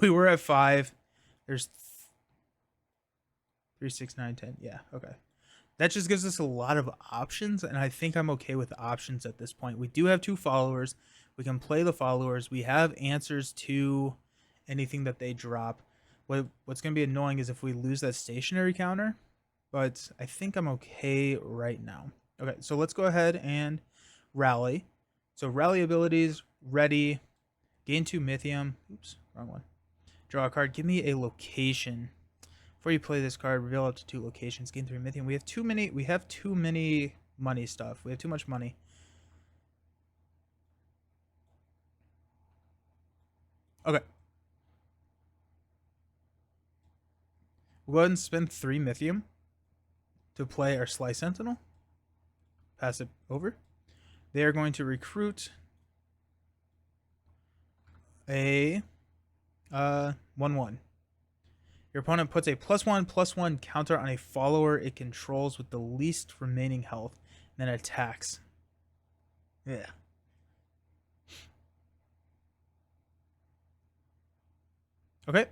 we were at 5. There's 3, 6, 9, 10. Yeah, okay. That just gives us a lot of options, and I think I'm okay with options at this point. We do have 2 followers. We can play the followers. We have answers to anything that they drop. What's going to be annoying is if we lose that stationary counter, but I think I'm okay right now. Okay, so let's go ahead and rally. So rally abilities, ready, gain 2 Mythium. Oops, wrong one. Draw a card. Give me a location. Before you play this card, reveal up to 2 locations. Gain 3 Mythium. We have too many money stuff. We have too much money. Okay. We'll go ahead and spend 3 Mythium to play our Sly Sentinel. Pass it over. They are going to recruit a 1/1. Your opponent puts a +1/+1 counter on a follower it controls with the least remaining health, and then attacks. Yeah. Okay.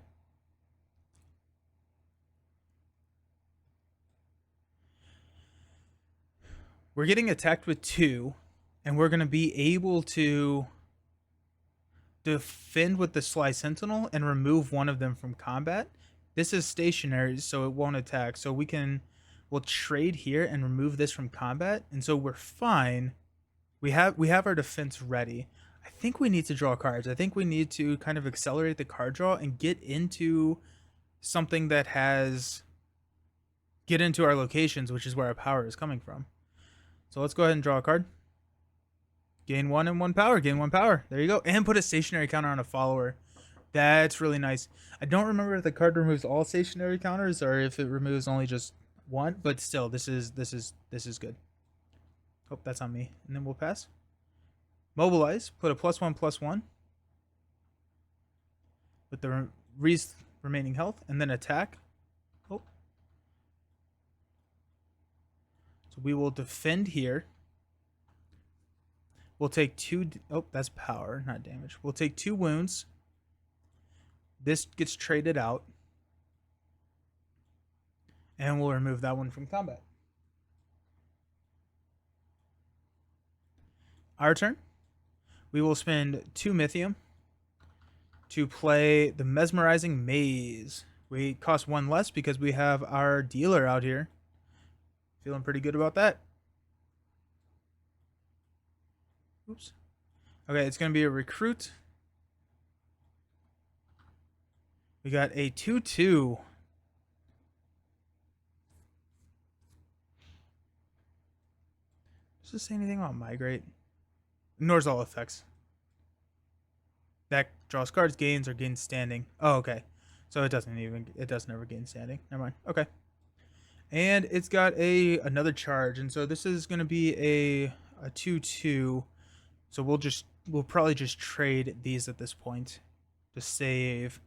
We're getting attacked with 2, and we're going to be able to defend with the Sly Sentinel and remove one of them from combat. This is stationary, so it won't attack. So we'll trade here and remove this from combat, and so we're fine. We have our defense ready. I think we need to draw cards. I think we need to kind of accelerate the card draw and get into something that get into our locations, which is where our power is coming from. So let's go ahead and draw a card. Gain 1 and 1 power. Gain 1 power. There you go. And put a stationary counter on a follower. That's really nice. I don't remember if the card removes all stationary counters or if it removes only just one, but still, this is good. Oh, that's on me. And then we'll pass. Mobilize. Put a +1/+1 with the remaining health, and then attack. Oh. So we will defend here. We'll take 2... Oh, that's power, not damage. We'll take 2 wounds. This gets traded out. And we'll remove that one from combat. Our turn. We will spend 2 Mythium to play the Mesmerizing Maze. We cost 1 less because we have our dealer out here. Feeling pretty good about that. Oops. Okay, it's going to be a recruit. We got a 2/2. Does this say anything about migrate? Ignores all effects. That draws cards, gains, or gains standing. Oh, okay. So it doesn't ever gain standing. Never mind. Okay. And it's got another charge, and so this is going to be a 2/2. So we'll probably just trade these at this point to save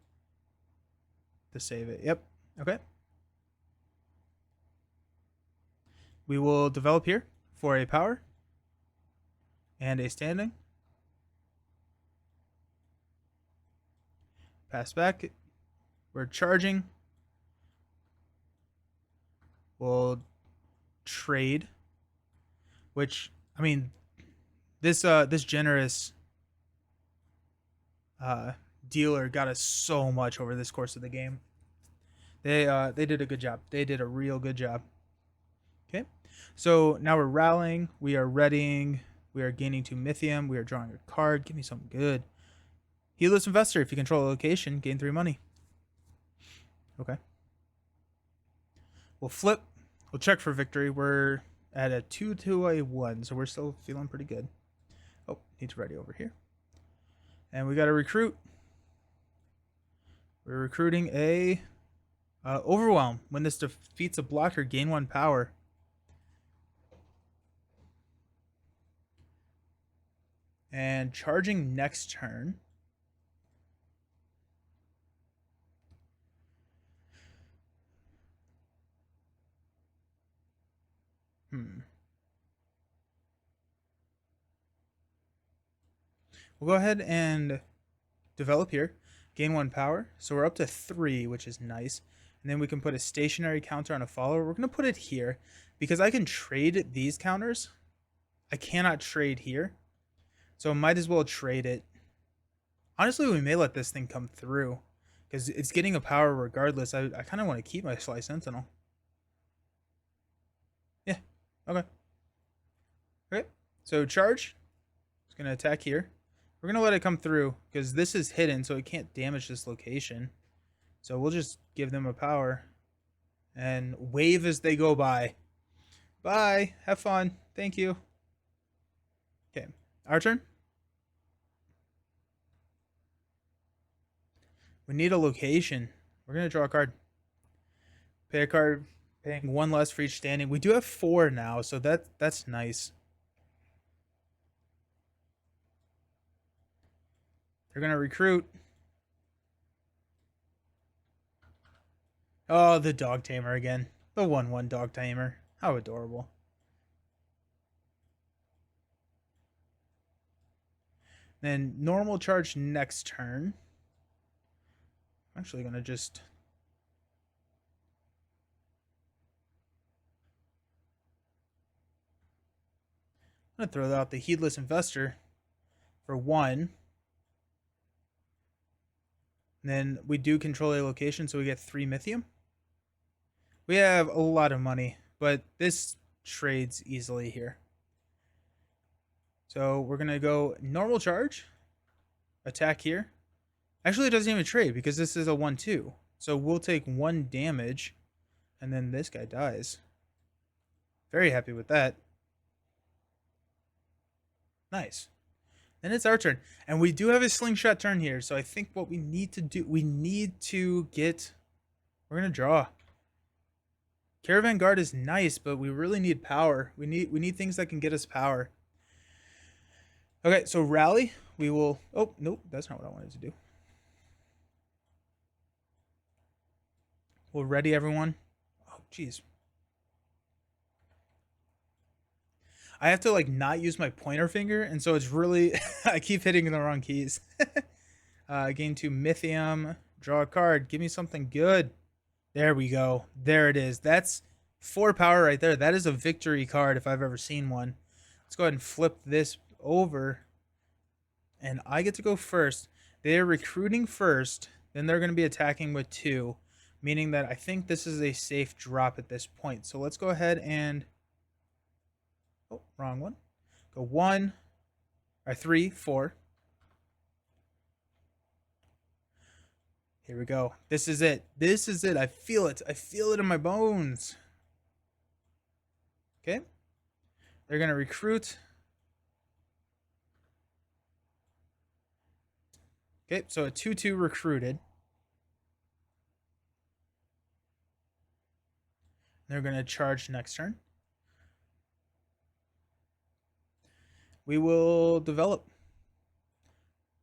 it. Yep. Okay. We will develop here for a power and a standing. Pass back. We're charging. We'll trade, which, I mean, this generous dealer got us so much over this course of the game. They did a good job. They did a real good job. Okay, so now we're rallying. We are readying. We are gaining 2 Mythium. We are drawing a card. Give me something good. Heedless Investor. If you control a location, gain 3 money. Okay. We'll flip. We'll check for victory. We're at a 2 to a 1, so we're still feeling pretty good. Oh, need to ready over here. And we got to recruit. We're recruiting a Overwhelm. When this defeats a blocker, gain 1 power. And charging next turn. We'll go ahead and develop here. Gain 1 power. So we're up to 3, which is nice. And then we can put a stationary counter on a follower. We're going to put it here because I can trade these counters. I cannot trade here. So I might as well trade it. Honestly, we may let this thing come through because it's getting a power regardless. I kind of want to keep my Sly Sentinel. Yeah. Okay. Okay. So charge. It's going to attack here. We're going to let it come through because this is hidden, so it can't damage this location. So we'll just give them a power and wave as they go by. Bye. Have fun. Thank you. Okay. Our turn. We need a location. We're going to draw a card. Pay a card, paying 1 less for each standing. We do have 4 now, so that's nice. They're going to recruit. Oh, the dog tamer again. The 1/1 dog tamer. How adorable. Then normal charge next turn. I'm actually going to just... I'm going to throw out the Heedless Investor for 1. And then we do control a location, so we get 3 Mythium. We have a lot of money, but this trades easily here. So we're going to go normal charge, attack here. Actually, it doesn't even trade because this is a 1/2. So we'll take 1 damage, and then this guy dies. Very happy with that. Nice. Then it's our turn. And we do have a slingshot turn here. So I think what we need to do, we need to get... We're going to draw. Caravan Guard is nice, but we really need power. We need things that can get us power. Okay, so rally. We will... Oh, nope. That's not what I wanted to do. We'll ready everyone. Oh, jeez. I have to like not use my pointer finger, and so it's really I keep hitting the wrong keys. Gain 2 Mythium, draw a card, give me something good. There we go. There it is. That's 4 power right there. That is a victory card if I've ever seen one. Let's go ahead and flip this over, and I get to go first. They're recruiting first, then they're going to be attacking with 2, meaning that I think this is a safe drop at this point. So let's go ahead and... Oh, wrong one. Go 1, or 3, 4. Here we go. This is it. This is it. I feel it. I feel it in my bones. Okay. They're going to recruit. Okay, so a 2/2 recruited. They're going to charge next turn. We will develop.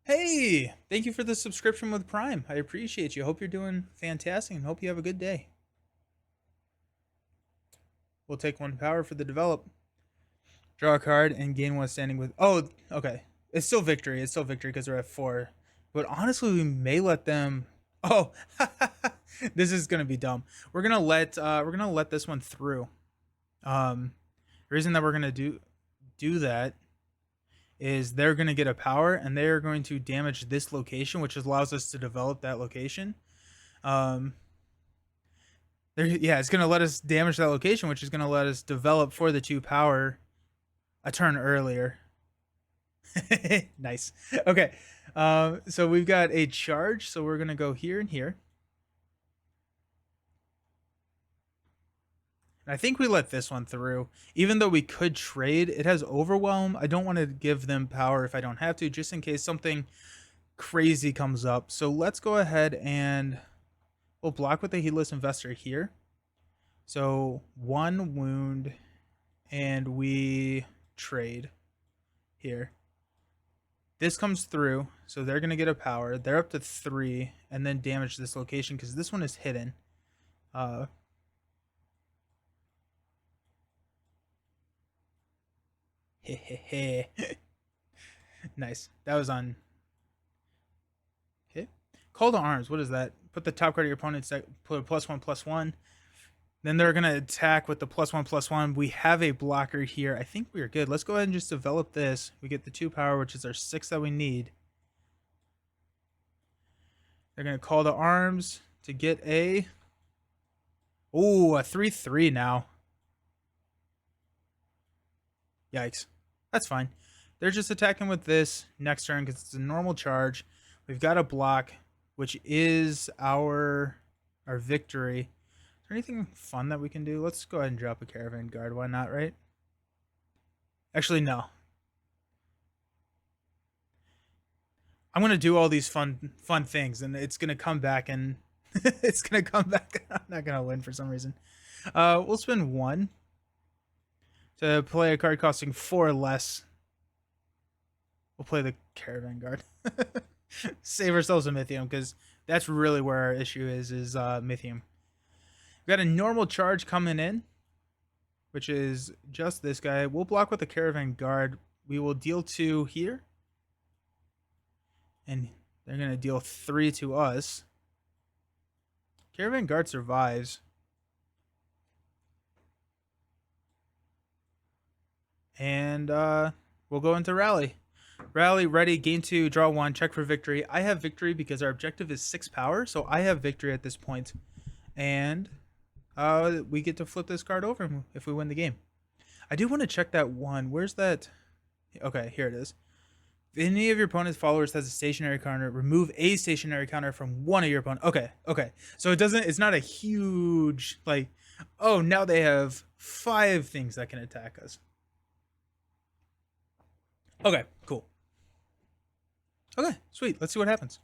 Hey, thank you for the subscription with Prime. I appreciate you. Hope you're doing fantastic and hope you have a good day. We'll take 1 power for the develop. Draw a card and gain 1 standing with... Oh, okay. It's still victory. It's still victory because we're at 4. But honestly, we may let them... Oh, this is gonna be dumb. We're gonna let this one through. The reason that we're gonna do that is they're going to get a power and they're going to damage this location, which allows us to develop that location. Yeah, it's going to let us damage that location, which is going to let us develop for the 2 power a turn earlier. Nice. Okay. So we've got a charge. So we're going to go here and here. I think we let this one through. Even though we could trade, it has overwhelm. I don't want to give them power if I don't have to, just in case something crazy comes up. So let's go ahead and we'll block with the Heedless Investor here. So 1 wound and we trade here. This comes through, so they're going to get a power. They're up to 3 and then damage this location because this one is hidden. Nice. That was on. Okay. Call to arms. What is that? Put the top card of your opponent's deck. Put a +1/+1. Then they're gonna attack with the +1/+1. We have a blocker here. I think we are good. Let's go ahead and just develop this. We get the 2 power, which is our 6 that we need. They're gonna call to arms to get a. Ooh, a 3/3 now. Yikes. That's fine. They're just attacking with this next turn because it's a normal charge. We've got a block, which is our victory. Is there anything fun that we can do? Let's go ahead and drop a Caravan Guard. Why not, right? Actually, no. I'm going to do all these fun things, and it's going to come back, and it's going to come back. I'm not going to win for some reason. We'll spend 1 to play a card costing 4 less. We'll play the Caravan Guard. Save ourselves a Mythium, because that's really where our issue is Mythium. We've got a normal charge coming in, which is just this guy. We'll block with the Caravan Guard. We will deal 2 here. And they're going to deal 3 to us. Caravan Guard survives. And we'll go into Rally. Rally, ready, gain 2, draw 1, check for victory. I have victory because our objective is 6 power, so I have victory at this point. And we get to flip this card over if we win the game. I do want to check that 1. Where's that? Okay, here it is. If any of your opponent's followers has a stationary counter, remove a stationary counter from one of your opponents. Okay. So it's not a huge, like, oh, now they have 5 things that can attack us. Okay, cool. Okay, sweet. Let's see what happens.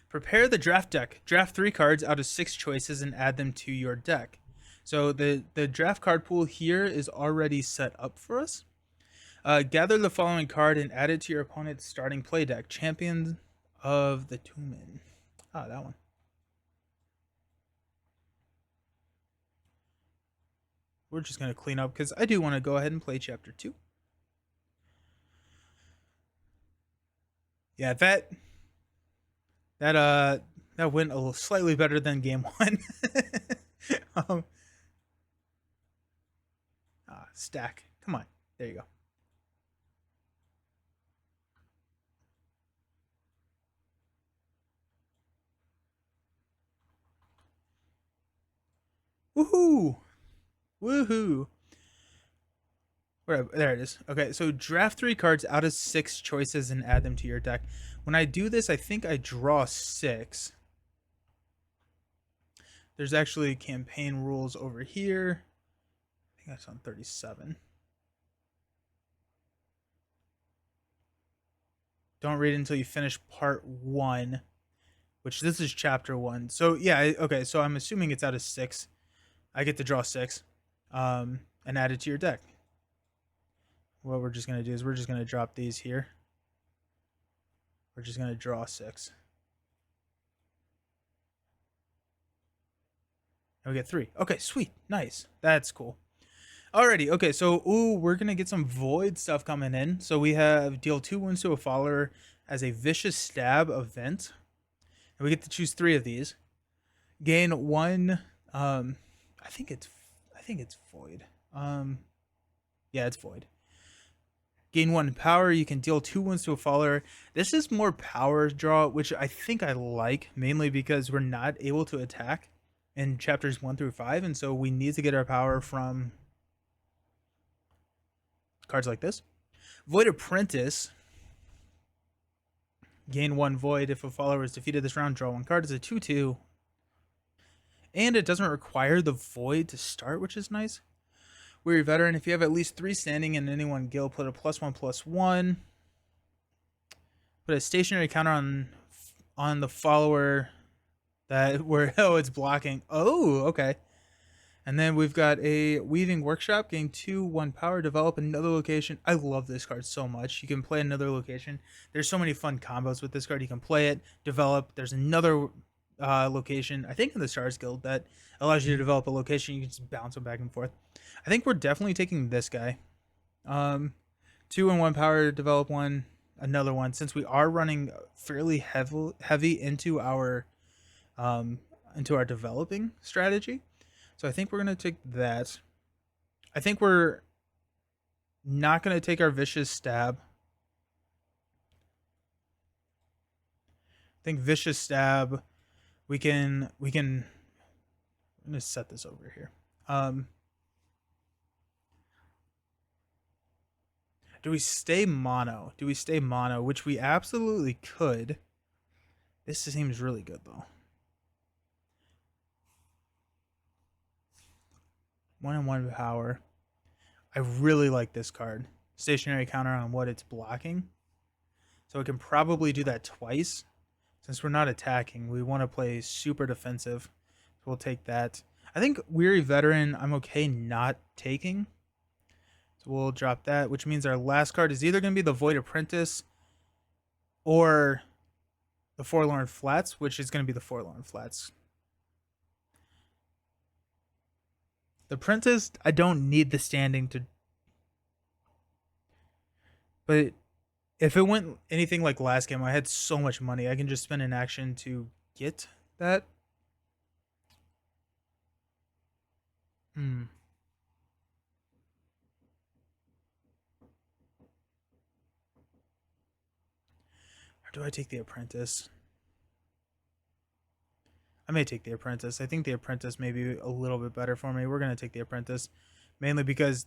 Prepare the draft deck. Draft 3 cards out of 6 choices and add them to your deck. So the draft card pool here is already set up for us. Gather the following card and add it to your opponent's starting play deck. Champion of the Tumen. Ah, that one. We're just going to clean up because I do want to go ahead and play Chapter 2. Yeah, that went a little slightly better than game 1. Stack. Come on. There you go. Woohoo! Woohoo! There it is. Okay, so draft 3 cards out of 6 choices and add them to your deck. When I do this, I think I draw 6. There's actually campaign rules over here. I think that's on 37. Don't read until you finish part 1, which this is chapter 1. So yeah, okay, so I'm assuming it's out of 6. I get to draw 6 and add it to your deck. What we're just going to do is we're just going to drop these here. We're just going to draw 6. And we get 3. Okay, sweet. Nice. That's cool. Alrighty, okay, so we're going to get some void stuff coming in. So we have deal 2 wounds to a follower as a vicious stab event. And we get to choose 3 of these. Gain 1 I think it's void. Yeah, it's void. Gain 1 power. You can deal 2 wounds to a follower. This is more power draw, which I think I like, mainly because we're not able to attack in chapters 1 through 5, and so we need to get our power from cards like this. Void Apprentice. Gain 1 void. If a follower is defeated this round, draw 1 card. It's a 2/2. And it doesn't require the void to start, which is nice. Weary Veteran. If you have at least 3 standing in any one guild, put a +1/+1. Put a stationary counter on the follower that where it's blocking. Oh, okay. And then we've got a Weaving Workshop, gain 2, 1 power, develop another location. I love this card so much. You can play another location. There's so many fun combos with this card. You can play it, develop. There's another location, I think in the Stars Guild, that allows you to develop a location. You can just bounce them back and forth. I think we're definitely taking this guy. 2 and 1 power to develop one, another one. Since we are running fairly heavy um, into our developing strategy, so I think we're gonna take that. I think we're not gonna take our vicious stab. I think vicious stab. We can. I'm gonna set this over here. Do we stay mono? Do we stay mono? Which we absolutely could. This seems really good though. 1 and 1 power. I really like this card. Stationary counter on what it's blocking. So we can probably do that twice. Since we're not attacking, we want to play super defensive. So we'll take that. I think Weary Veteran, I'm okay not taking. So we'll drop that, which means our last card is either going to be the Void Apprentice or the Forlorn Flats, which is going to be the Forlorn Flats. The Apprentice, I don't need the standing to. But if it went anything like last game, I had so much money. I can just spend an action to get that. Or do I take the Apprentice? I may take the Apprentice. I think the Apprentice may be a little bit better for me. We're going to take the Apprentice. Mainly because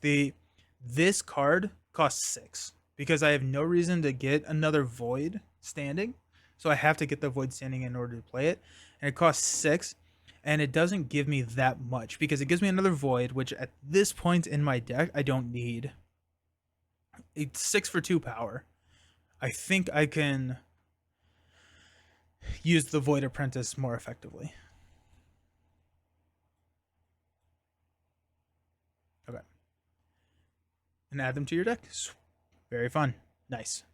this card costs 6. Because I have no reason to get another Void standing. So I have to get the Void standing in order to play it. And it costs 6. And it doesn't give me that much. Because it gives me another Void, which at this point in my deck, I don't need. It's 6 for 2 power. I think I can use the Void Apprentice more effectively. Okay. And add them to your deck. Very fun. Nice.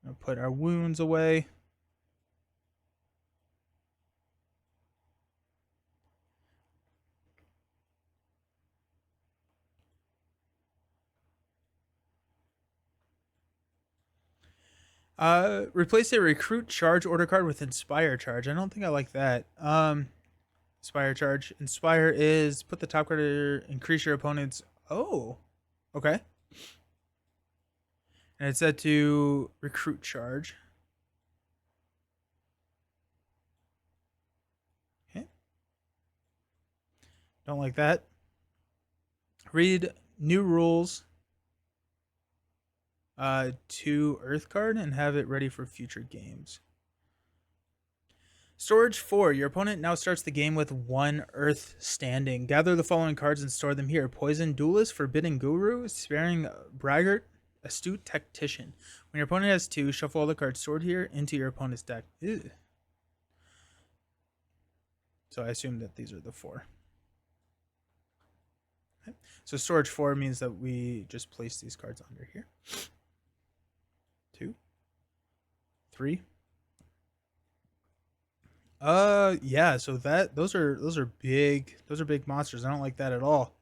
I'll put our wounds away. Replace a recruit charge order card with inspire charge. I don't think I like that. Inspire charge. Inspire is put the top card to increase your opponent's. Oh, okay. And it's set to recruit charge. Okay. Don't like that. Read new rules to Earth card and have it ready for future games. Storage 4. Your opponent now starts the game with 1 Earth standing. Gather the following cards and store them here. Poison Duelist, Forbidden Guru, Sparing Braggart, Astute Tactician. When your opponent has 2, shuffle all the cards stored here into your opponent's deck. Ew. So I assume that these are the 4. Okay. So storage 4 means that we just place these cards under here. 2, 3. Yeah, so those are big monsters. I don't like that at all.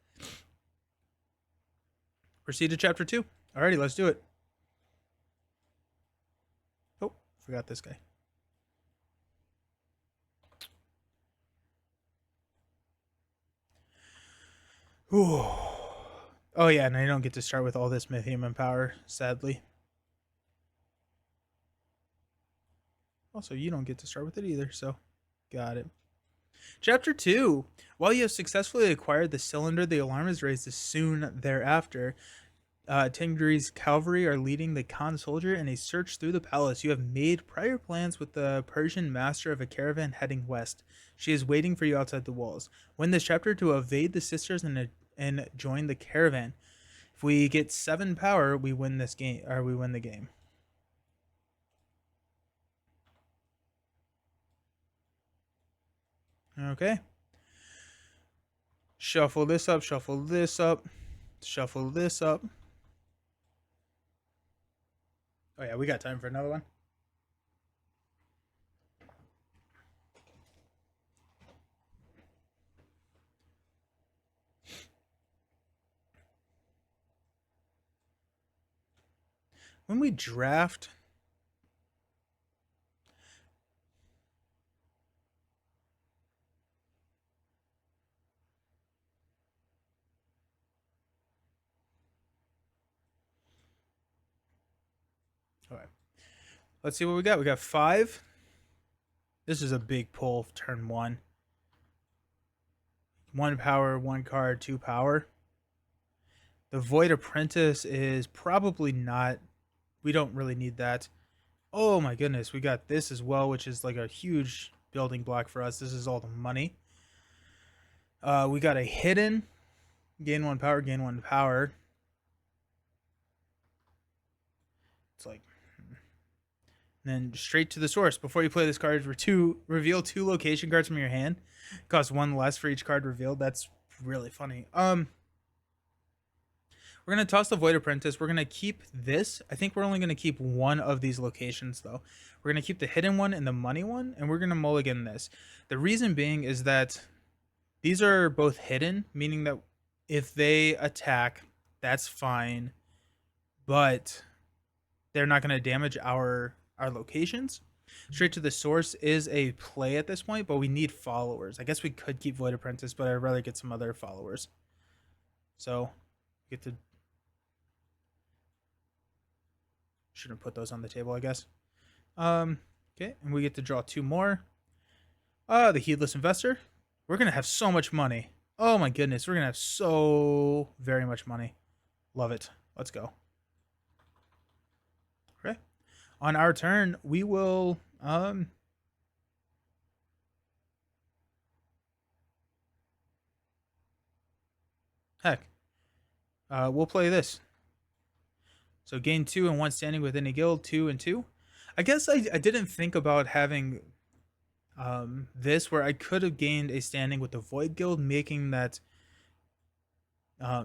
Proceed to chapter 2. Alrighty, let's do it. Oh, forgot this guy. Ooh. Oh yeah, and I don't get to start with all this Mythium power, sadly. Also, you don't get to start with it either, so got it. Chapter 2. While you have successfully acquired the cylinder, the alarm is raised soon thereafter. Tengri's cavalry are leading the Khan soldier in a search through the palace. You have made prior plans with the Persian master of a caravan heading west. She is waiting for you outside the walls. Win this chapter to evade the sisters and join the caravan. If we get 7 power, we win this game, or we win the game. Okay. Shuffle this up, shuffle this up, shuffle this up. Oh yeah, we got time for another one. When we draft, all right, let's see what we got. We got 5. This is a big pull, turn 1. 1 power, 1 card, 2 power. The Void Apprentice is probably not, we don't really need that. Oh my goodness, we got this as well, which is like a huge building block for us. This is all the money. We got a hidden, gain 1 power, gain 1 power. It's like, and then straight to the source. Before you play this card, reveal 2 location cards from your hand. Cost 1 less for each card revealed. That's really funny. We're going to toss the Void Apprentice. We're going to keep this. I think we're only going to keep 1 of these locations, though. We're going to keep the hidden one and the money one, and we're going to mulligan this. The reason being is that these are both hidden, meaning that if they attack, that's fine, but they're not going to damage our locations. Straight to the source is a play at this point, but we need followers. I guess we could keep Void Apprentice, but I'd rather get some other followers. So, get to... Shouldn't put those on the table, I guess. Okay, and we get to draw 2 more. The Heedless Investor. We're going to have so much money. Oh my goodness, we're going to have so very much money. Love it. Let's go. Okay. On our turn, we will... Heck. We'll play this. So gain 2 and 1 standing within a guild, 2 and 2. I guess I didn't think about having this where I could have gained a standing with the Void Guild, making that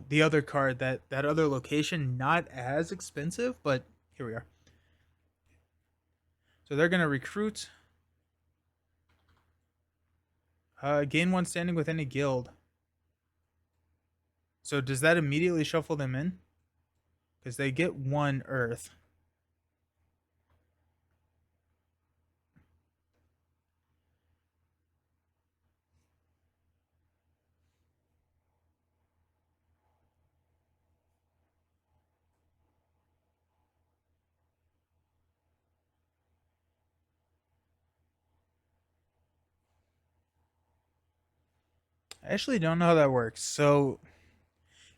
the other card, that other location, not as expensive, but here we are. So they're going to recruit. Gain 1 standing with any guild. So does that immediately shuffle them in? Because they get 1 earth. I actually don't know how that works. So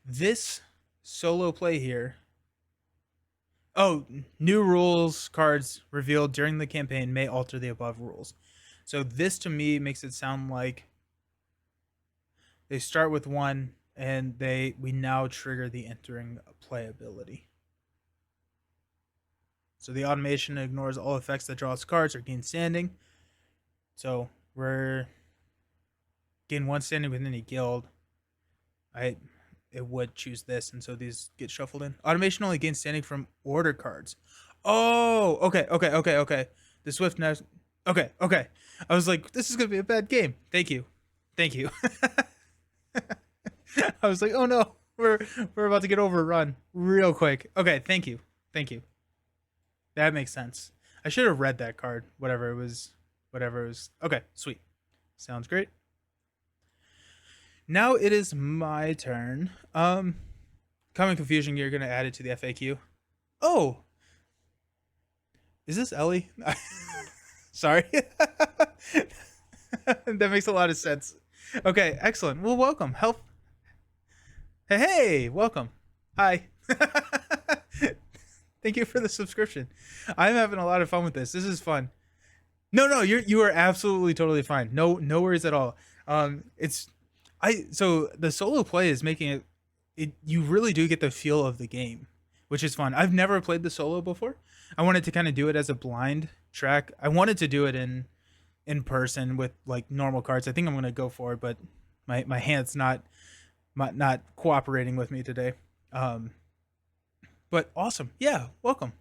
this solo play here. Oh, new rules cards revealed during the campaign may alter the above rules. So this to me makes it sound like they start with 1 and we now trigger the entering play ability. So the automation ignores all effects that draws cards or gain standing. So we're gain 1 standing within a guild. It would choose this, and so these get shuffled in. Automation only gains standing from order cards. Oh, okay. The Swift now. Okay. I was like, this is gonna be a bad game. Thank you. I was like, oh no, we're about to get overrun real quick. Okay, thank you. That makes sense. I should have read that card. Whatever it was. Okay, sweet. Sounds great. Now it is my turn. Common confusion, you're going to add it to the FAQ. Oh! Is this Ellie? Sorry. That makes a lot of sense. Okay, excellent. Well, welcome. Help. Hey, welcome. Hi. Thank you for the subscription. I'm having a lot of fun with this. This is fun. No, you are absolutely totally fine. No worries at all. So the solo play is making it you really do get the feel of the game, which is fun. I've never played the solo before. I wanted to kind of do it as a blind track. I wanted to do it in person with like normal cards. I think I'm gonna go for it, but my hand's not cooperating with me today. But awesome. Yeah, welcome.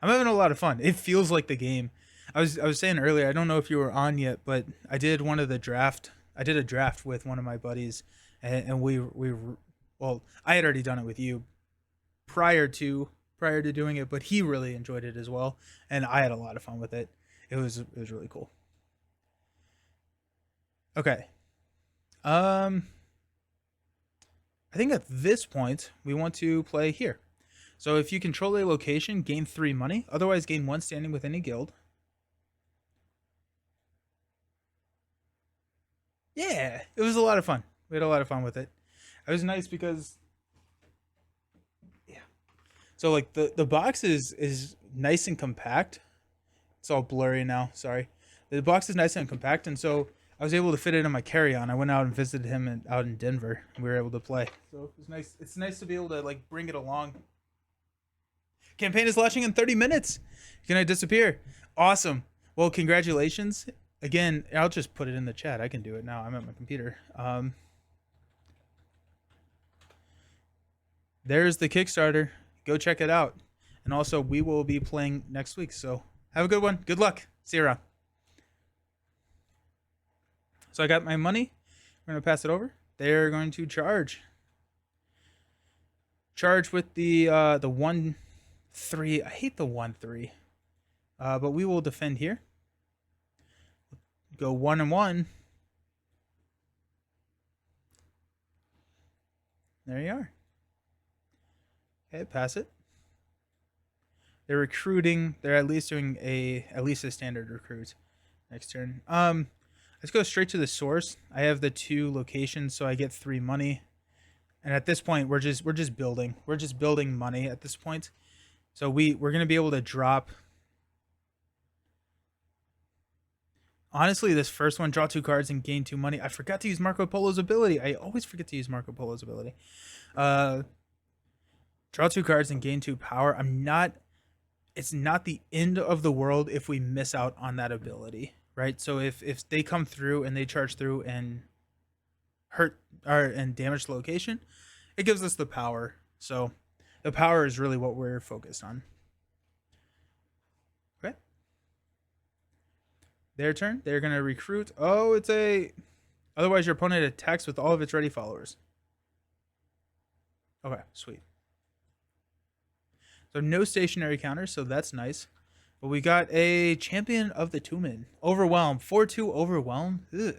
I'm having a lot of fun. It feels like the game. I was saying earlier, I don't know if you were on yet, but I did a draft with one of my buddies, and we I had already done it with you prior to prior to doing it, but he really enjoyed it as well, and I had a lot of fun with it. It was really cool. Okay. Um, I think at this point we want to play here. So if you control a location, gain 3 money. Otherwise, gain 1 standing with any guild. Yeah, it was a lot of fun. We had a lot of fun with it. It was nice because yeah. So like the box is nice and compact. It's all blurry now. Sorry. The box is nice and compact, and so I was able to fit it in my carry-on. I went out and visited him out in Denver, and we were able to play. So it was nice. It's nice to be able to like bring it along. Campaign is launching in 30 minutes. Can I disappear? Awesome. Well, congratulations. Again, I'll just put it in the chat. I can do it now. I'm at my computer. There's the Kickstarter. Go check it out. And also, we will be playing next week. So have a good one. Good luck. See you around. So I got my money. We're going to pass it over. They're going to charge. Charge with the 1-3. I hate the 1-3. But we will defend here. Go 1 and 1. There you are. Okay, pass it. They're recruiting. They're at least doing at least a standard recruit next turn. Let's go straight to the source. I have the 2 locations, so I get 3 money. And at this point, we're just building. We're just building money at this point. So we're gonna be able to drop. Honestly, this first one, draw 2 cards and gain 2 money. I forgot to use Marco Polo's ability. I always forget to use Marco Polo's ability. Draw 2 cards and gain 2 power. It's not the end of the world if we miss out on that ability, right? So if they come through and they charge through and hurt and damage the location, it gives us the power. So the power is really what we're focused on. Okay. Their turn. They're going to recruit. Oh, it's a... Otherwise, your opponent attacks with all of its ready followers. Okay, sweet. So no stationary counters, so that's nice. But we got a Champion of the Tumen. Overwhelm. 4-2 Overwhelm. Ugh.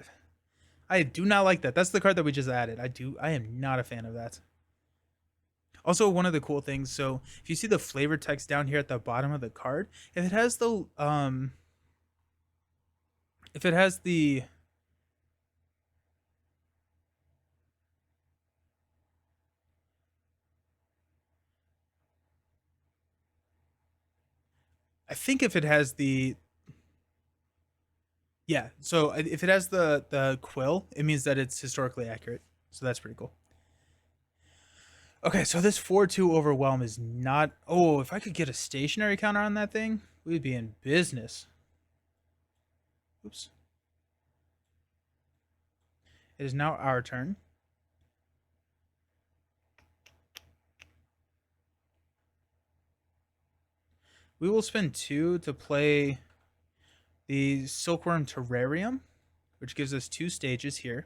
I do not like that. That's the card that we just added. I am not a fan of that. Also, one of the cool things, so if you see the flavor text down here at the bottom of the card, if it has the I think if it has the yeah, so if it has the quill, it means that it's historically accurate. So that's pretty cool. Okay, so this 4-2 Overwhelm is not... Oh, if I could get a stationary counter on that thing, we'd be in business. Oops. It is now our turn. We will spend 2 to play the Silkworm Terrarium, which gives us 2 stages here.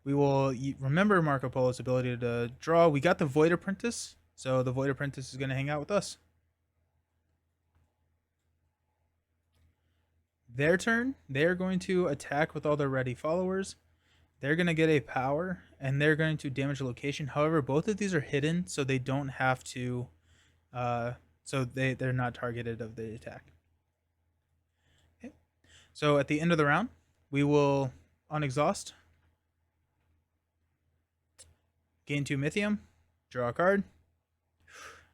We will remember Marco Polo's ability to draw. We got the Void Apprentice, so the Void Apprentice is going to hang out with us. Their turn, they're going to attack with all their ready followers. They're going to get a power, and they're going to damage a location. However, both of these are hidden, so they don't have to... so they're not targeted of the attack. Okay. So at the end of the round, we will, on exhaust, gain 2 Mythium, draw a card.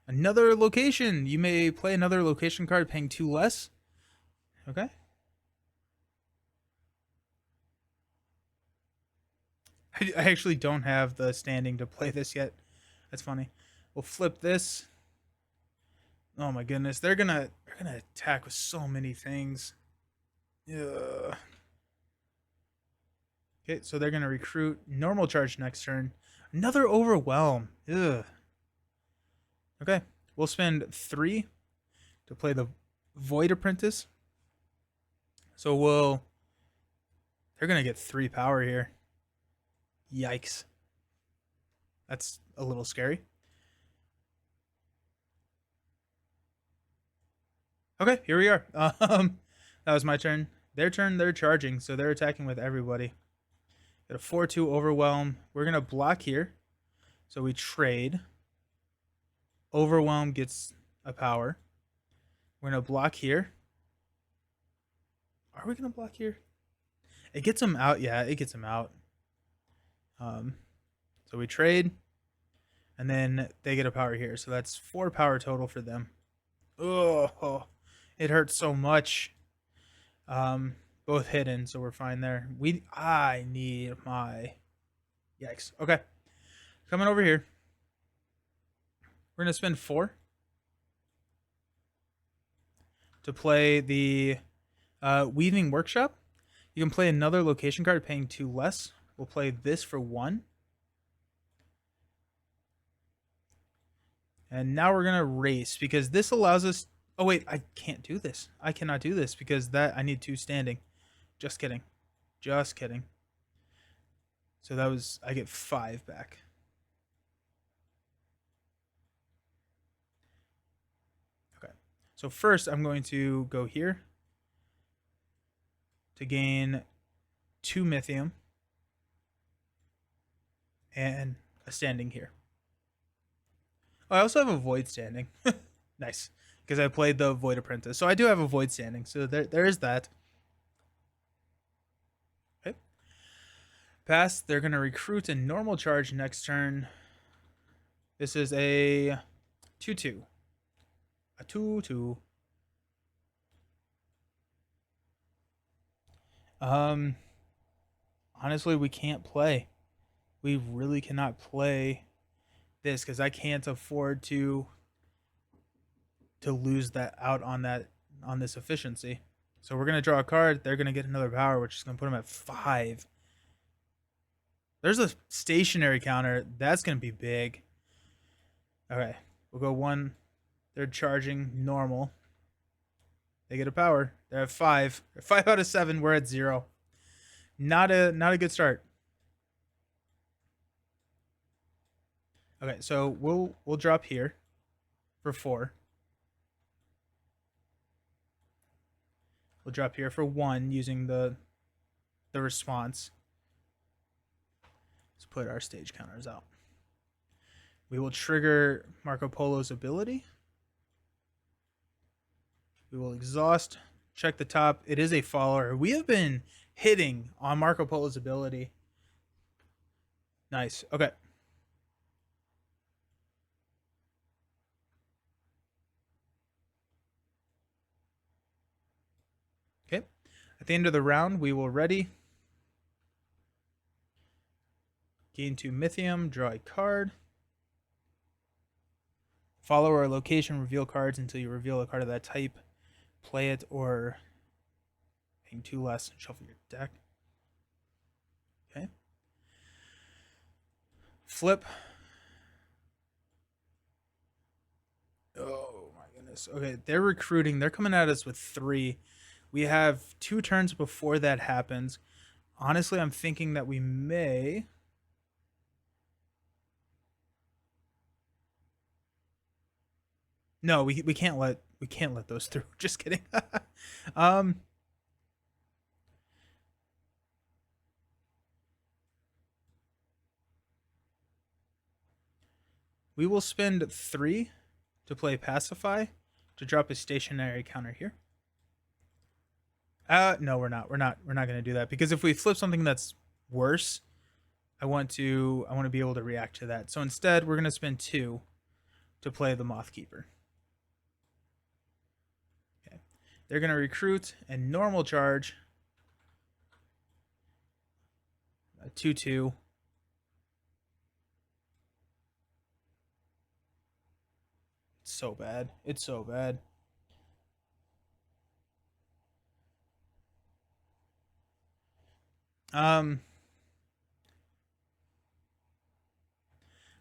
Another location. You may play another location card paying 2 less. Okay. I actually don't have the standing to play this yet. That's funny. We'll flip this. Oh my goodness, they're gonna attack with so many things. Yeah. Okay, so they're gonna recruit. Normal charge next turn. Another Overwhelm. Ugh. Okay, we'll spend 3 to play the Void Apprentice. So they're gonna get 3 power here. Yikes. That's a little scary. Okay, here we are. That was my turn. Their turn, they're charging, so they're attacking with everybody. Got a 4-2 overwhelm. We're gonna block here. So we trade. Overwhelm gets a power. We're gonna block here. Are we gonna block here? It gets him out. Yeah, it gets him out. So we trade, and then they get a power here. So that's 4 power total for them. Oh, it hurts so much. Both hidden, so we're fine there. I need my. Yikes. Okay, coming over here. We're gonna spend 4 to play the Weaving Workshop. You can play another location card, paying 2 less. We'll play this for 1. And now we're gonna race because this allows us. Oh wait, I can't do this. I cannot do this because I need 2 standing. Just kidding. Just kidding. So that was, I get 5 back. Okay. So first I'm going to go here to gain 2 Mythium and a standing here. Oh, I also have a Void standing. Nice. Because I played the Void Apprentice. So I do have a Void standing. So there is that. Okay. Pass. They're going to recruit in normal charge next turn. This is a 2-2. A 2-2. Honestly, we can't play. We really cannot play this because I can't afford to lose that out on this efficiency. So we're gonna draw a card. They're gonna get another power, which is gonna put them at 5. There's a stationary counter. That's gonna be big. Okay, we'll go 1. They're charging normal. They get a power. They're at 5. They're 5 out of 7. We're at 0. Not a good start. Okay, so we'll drop here for 4. We'll drop here for 1 using the response. Let's put our stage counters out. We will trigger Marco Polo's ability. We will exhaust. Check the top. It is a follower. We have been hitting on Marco Polo's ability. Nice. Okay. Okay. At the end of the round, we will ready. Gain 2 Mythium. Draw a card. Follow or location. Reveal cards until you reveal a card of that type. Play it or paying 2 less and shuffle your deck. Okay. Flip. Oh my goodness. Okay, they're recruiting. They're coming at us with 3. We have 2 turns before that happens. Honestly, I'm thinking that we may. No, we can't let those through. Just kidding. We will spend 3 to play Pacify to drop a stationary counter here. No, we're not. We're not going to do that because if we flip something that's worse, I want to be able to react to that. So instead, we're going to spend 2 to play the Mothkeeper. Okay. They're going to recruit and normal charge. A 2-2. It's so bad. It's so bad.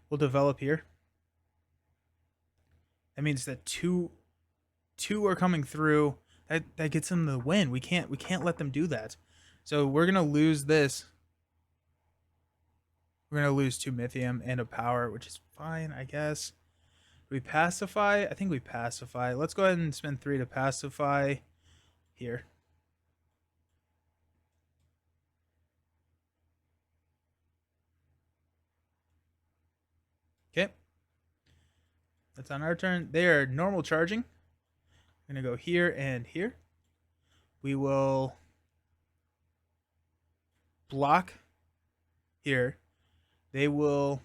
We'll develop here. That means that two are coming through. That gets them the win. We can't let them do that. So we're gonna lose this. We're gonna lose 2 Mythium and a power, which is fine, I guess. We pacify? I think we pacify. Let's go ahead and spend 3 to pacify here. Okay. That's on our turn. They are normal charging. I'm going to go here and here. We will block here. They will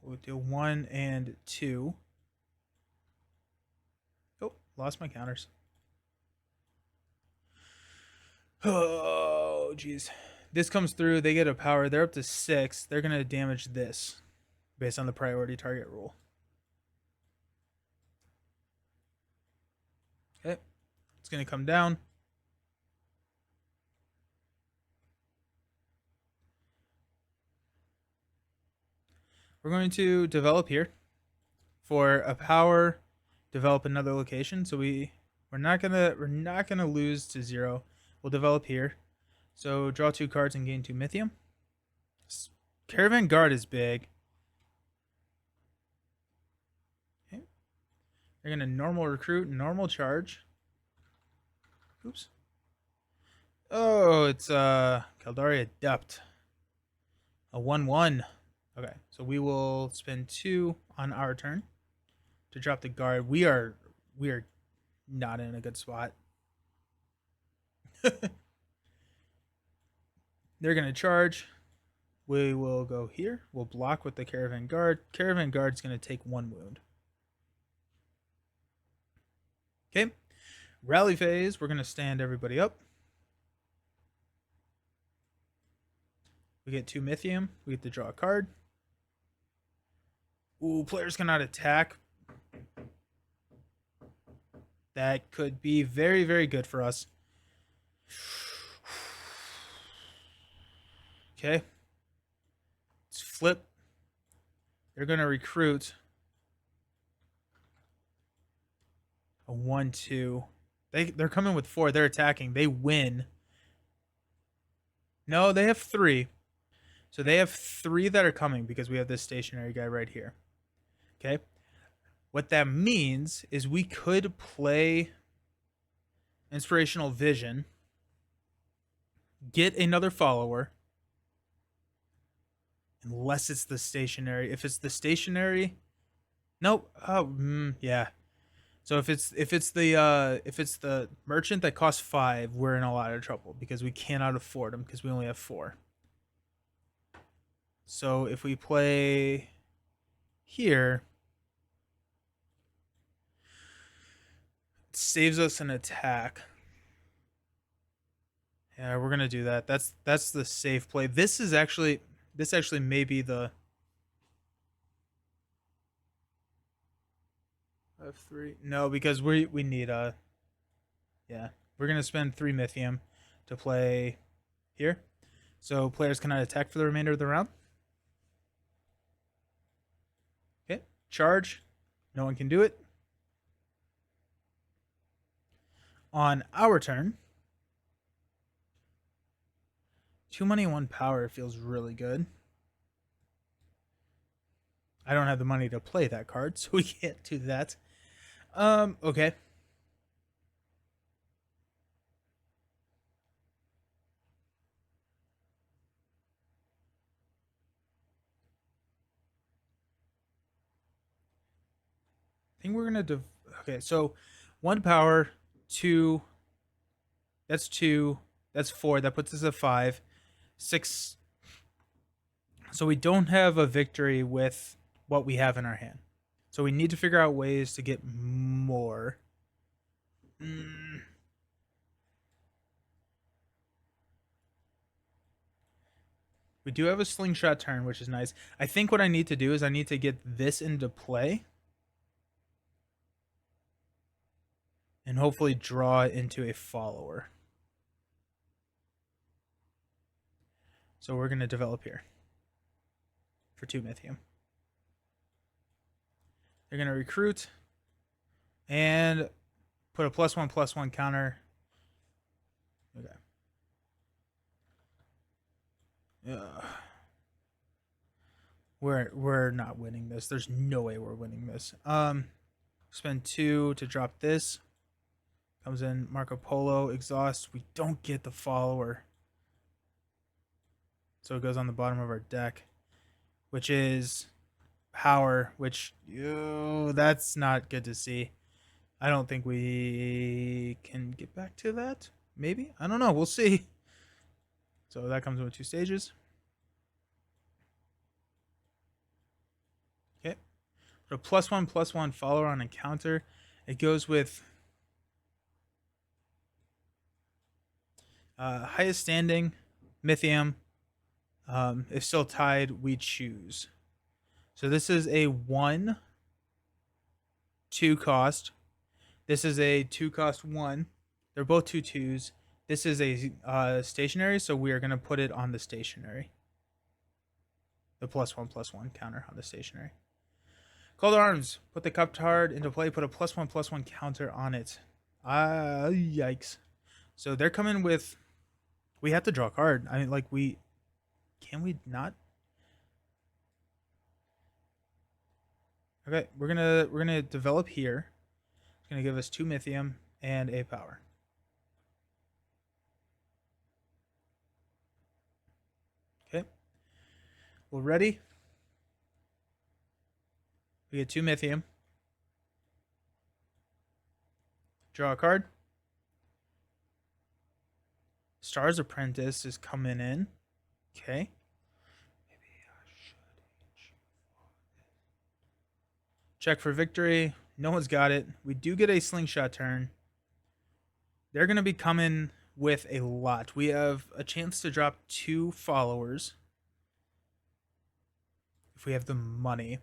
we'll do 1 and 2. Oh, lost my counters. Oh, jeez. This comes through. They get a power. They're up to 6. They're going to damage this based on the priority target rule. Okay. It's going to come down. We're going to develop here for a power, develop another location. So we're not gonna lose to 0. We'll develop here. So draw 2 cards and gain 2 Mythium. Caravan Guard is big. Okay. They're gonna normal recruit, normal charge. Oops. Oh, it's Caldari Adept. A 1/1. Okay, so we will spend 2 on our turn to drop the guard. We are not in a good spot. They're gonna charge. We will go here. We'll block with the Caravan Guard. Caravan Guard's gonna take 1 wound. Okay. Rally phase. We're gonna stand everybody up. We get 2 Mythium. We get to draw a card. Ooh, players cannot attack. That could be very, very good for us. Okay. Let's flip. They're going to recruit a 1/2. They're coming with 4. They're attacking. They win. No, they have 3. So they have 3 that are coming because we have this stationary guy right here. Okay. What that means is we could play Inspirational Vision, get another follower, unless it's the stationary. If it's the stationary, nope. Oh, yeah. So if it's the merchant that costs 5, we're in a lot of trouble because we cannot afford them because we only have 4. So if we play here, it saves us an attack. Yeah, we're gonna do that. That's the safe play. This actually may be the F3. No, because we need yeah. We're gonna spend 3 Mythium to play here. So players cannot attack for the remainder of the round. Okay. Charge. No one can do it. On our turn, 2 money, 1 power feels really good. I don't have the money to play that card, so we can't do that. Okay. I think we're gonna okay, so 1 power, 2. That's 2. That's 4. That puts us at 5. 6. So we don't have a victory with what we have in our hand. So we need to figure out ways to get more. We do have a slingshot turn, which is nice. I think what I need to do is I need to get this into play. And hopefully draw into a follower. So we're going to develop here for 2 Mythium. They're going to recruit and put a +1/+1 counter. Okay. We're not winning this. There's no way we're winning this. Spend 2 to drop this. Comes in Marco Polo, exhaust. We don't get the follower. So it goes on the bottom of our deck, which is power, which that's not good to see. I don't think we can get back to that. Maybe? I don't know. We'll see. So that comes with 2 stages. Okay. Put a +1/+1 follower on encounter. It goes with highest standing, Mythium. If still tied, we choose. So this is a 1/2 cost. This is a 2 cost 1. They're both 2/2s. This is a stationary, so we are going to put it on the stationary. The +1/+1 counter on the stationary. Cold Arms. Put the cup card into play. Put a +1/+1 counter on it. Yikes. So they're coming with. We have to draw a card. I mean, like can we not? Okay, we're gonna develop here. It's gonna give us 2 Mythium and a power. Okay. We're ready. We get 2 Mythium. Draw a card. Star's Apprentice is coming in. Okay. Maybe I should check for victory. No one's got it. We do get a slingshot turn. They're going to be coming with a lot. We have a chance to drop 2 followers if we have the money.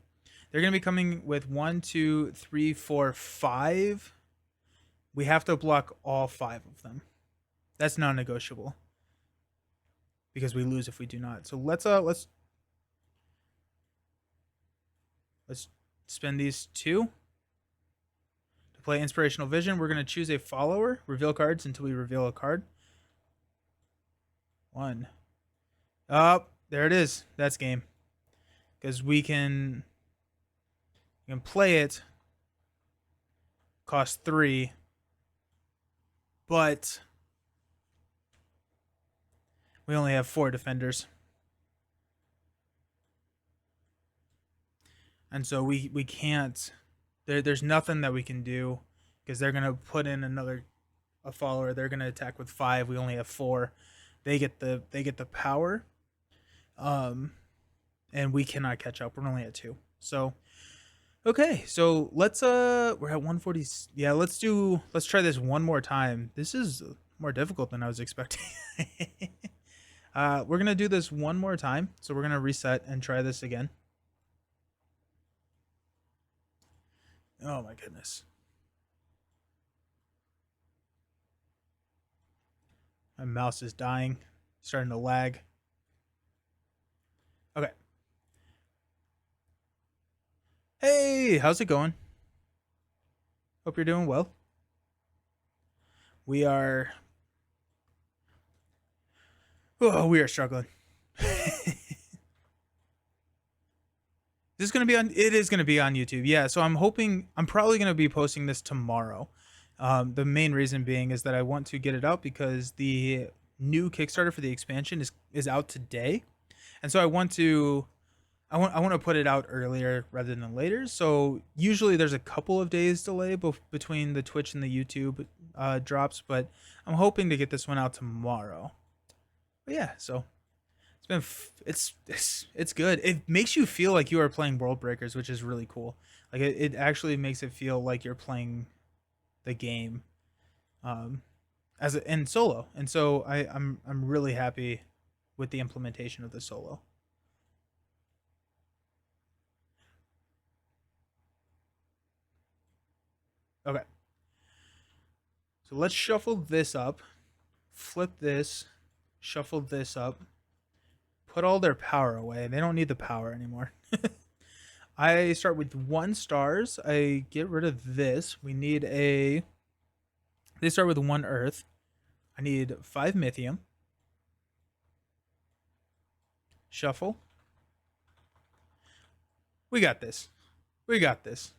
They're going to be coming with 1, 2, 3, 4, 5. We have to block all 5 of them. That's non-negotiable because we lose if we do not. So let's spend these 2 to play Inspirational Vision. We're going to choose a follower, reveal cards until we reveal a card. 1. Oh, there it is. That's game. Because we can play it. Cost 3. But we only have 4 defenders. And so we can't. There's nothing that we can do because they're gonna put in a follower. They're gonna attack with 5. We only have 4. They get the power, and we cannot catch up. We're only at 2. So okay, so let's we're at 140. Yeah, let's try this one more time. This is more difficult than I was expecting. We're gonna do this one more time. So we're gonna reset and try this again. Oh my goodness. My mouse is dying, starting to lag. Okay. Hey, how's it going? Hope you're doing well. We are struggling. This is going to be on. It is going to be on YouTube. Yeah. So I'm probably going to be posting this tomorrow. The main reason being is that I want to get it out because the new Kickstarter for the expansion is out today, and so I want to put it out earlier rather than later. So usually there's a couple of days delay between the Twitch and the YouTube drops, but I'm hoping to get this one out tomorrow. But yeah, so it's good. It makes you feel like you are playing Worldbreakers, which is really cool. Like it actually makes it feel like you're playing the game in solo. And so I'm really happy with the implementation of the solo. Okay. So let's shuffle this up, flip this, shuffle this up, put all their power away. They don't need the power anymore. I start with 1 stars. I get rid of this. They start with 1 earth. I need 5 Mythium. Shuffle. We got this. We got this.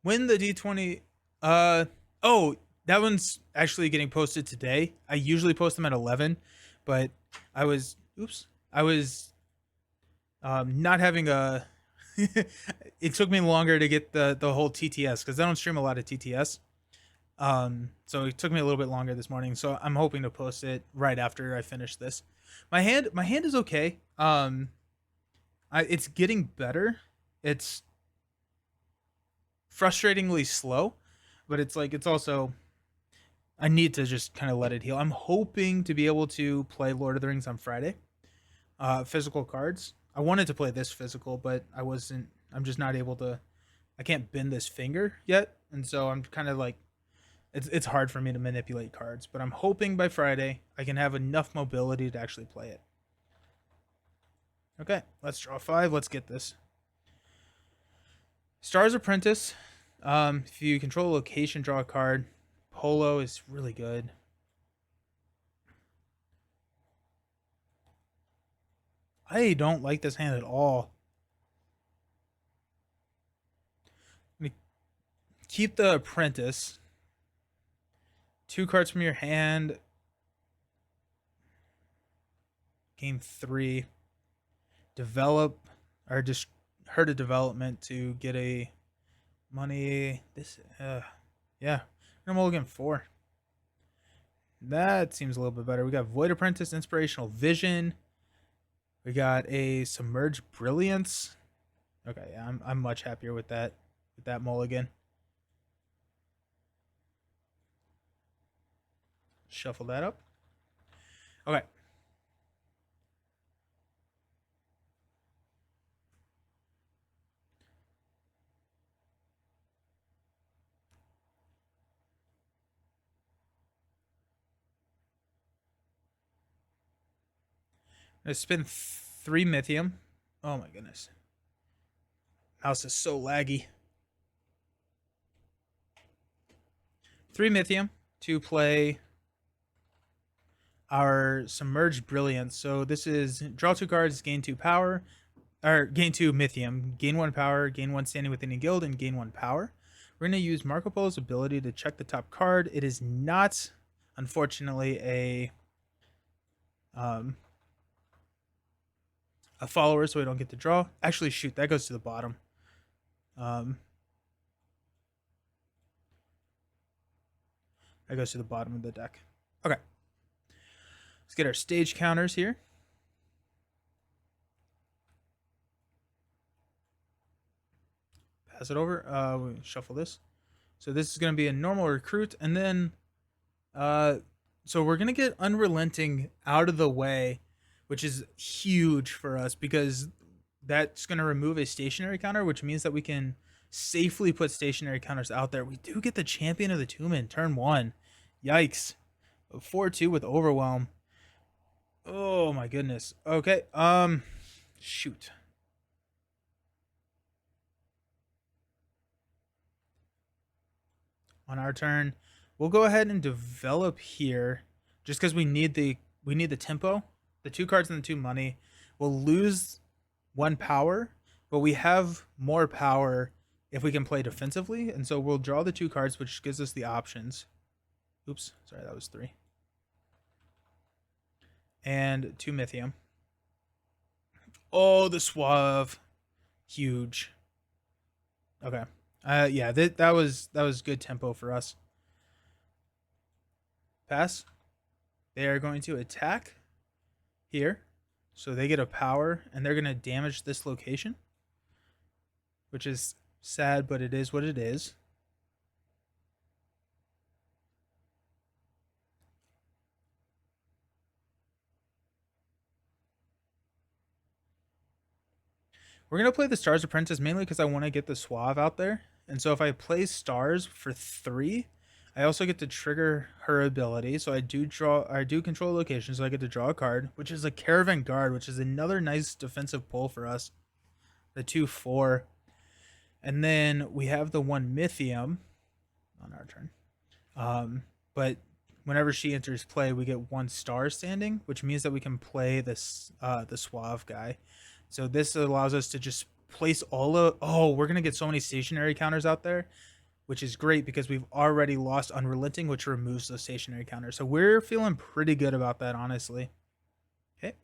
When the D20, uh, oh, that one's actually getting posted today. I usually post them at 11, but I was, oops, I was not having a. It took me longer to get the whole TTS because I don't stream a lot of TTS. So it took me a little bit longer this morning. So I'm hoping to post it right after I finish this. My hand is okay. It's getting better. It's frustratingly slow, but it's also I need to just kind of let it heal. I'm hoping to be able to play Lord of the Rings on Friday. Physical cards. I wanted to play this physical, but I wasn't. I'm just not able to. I can't bend this finger yet, and so I'm kind of like it's hard for me to manipulate cards. But I'm hoping by Friday I can have enough mobility to actually play it. Okay, let's draw 5. Let's get this. Stars Apprentice. If you control a location, draw a card. Polo is really good. I don't like this hand at all. I'm gonna keep the Apprentice. 2 cards from your hand. Game 3. Develop or just hurt a development to get a money. This, yeah. I'm mulligan 4. That seems a little bit better. We got Void Apprentice, Inspirational Vision. We got a Submerged Brilliance. Okay, yeah, I'm much happier with that mulligan. Shuffle that up. Okay. I spin 3 Mythium. Oh my goodness. Mouse is so laggy. 3 Mythium to play our Submerged Brilliance. So this is draw 2 cards, gain 2 power, or gain 2 Mythium, gain 1 power, gain 1 standing within a guild, and gain 1 power. We're going to use Marco Polo's ability to check the top card. It is not, unfortunately, a follower, so we don't get to draw. Actually, shoot, that goes to the bottom. That goes to the bottom of the deck. Okay. Let's get our stage counters here. Pass it over. We shuffle this. So this is going to be a normal recruit, and then so we're going to get Unrelenting out of the way, which is huge for us because that's going to remove a stationary counter, which means that we can safely put stationary counters out there. We do get the Champion of the Tomb in turn 1. Yikes. 4-2 with Overwhelm. Oh my goodness. Okay. Shoot. On our turn, we'll go ahead and develop here just because we need the tempo. The 2 cards and the 2 money. We'll lose 1 power, but we have more power if we can play defensively, and so we'll draw the 2 cards, which gives us the options. Oops, sorry, that was 3. And 2 Mythium. Oh, the Suave. Huge. Okay. Yeah, that was good tempo for us. Pass. They are going to attack here. So they get a power, and they're going to damage this location. Which is sad, but it is what it is. We're going to play the Stars Apprentice mainly because I want to get the Suave out there. And so if I play Stars for 3, I also get to trigger her ability. So I do control location, so I get to draw a card, which is a Caravan Guard, which is another nice defensive pull for us. The 2-4. And then we have the 1 Mythium on our turn. But whenever she enters play, we get 1 star standing, which means that we can play this the Suave guy. So this allows us to just place all of. Oh, we're gonna get so many stationary counters out there, which is great because we've already lost Unrelenting, which removes those stationary counters. So we're feeling pretty good about that, honestly. Okay.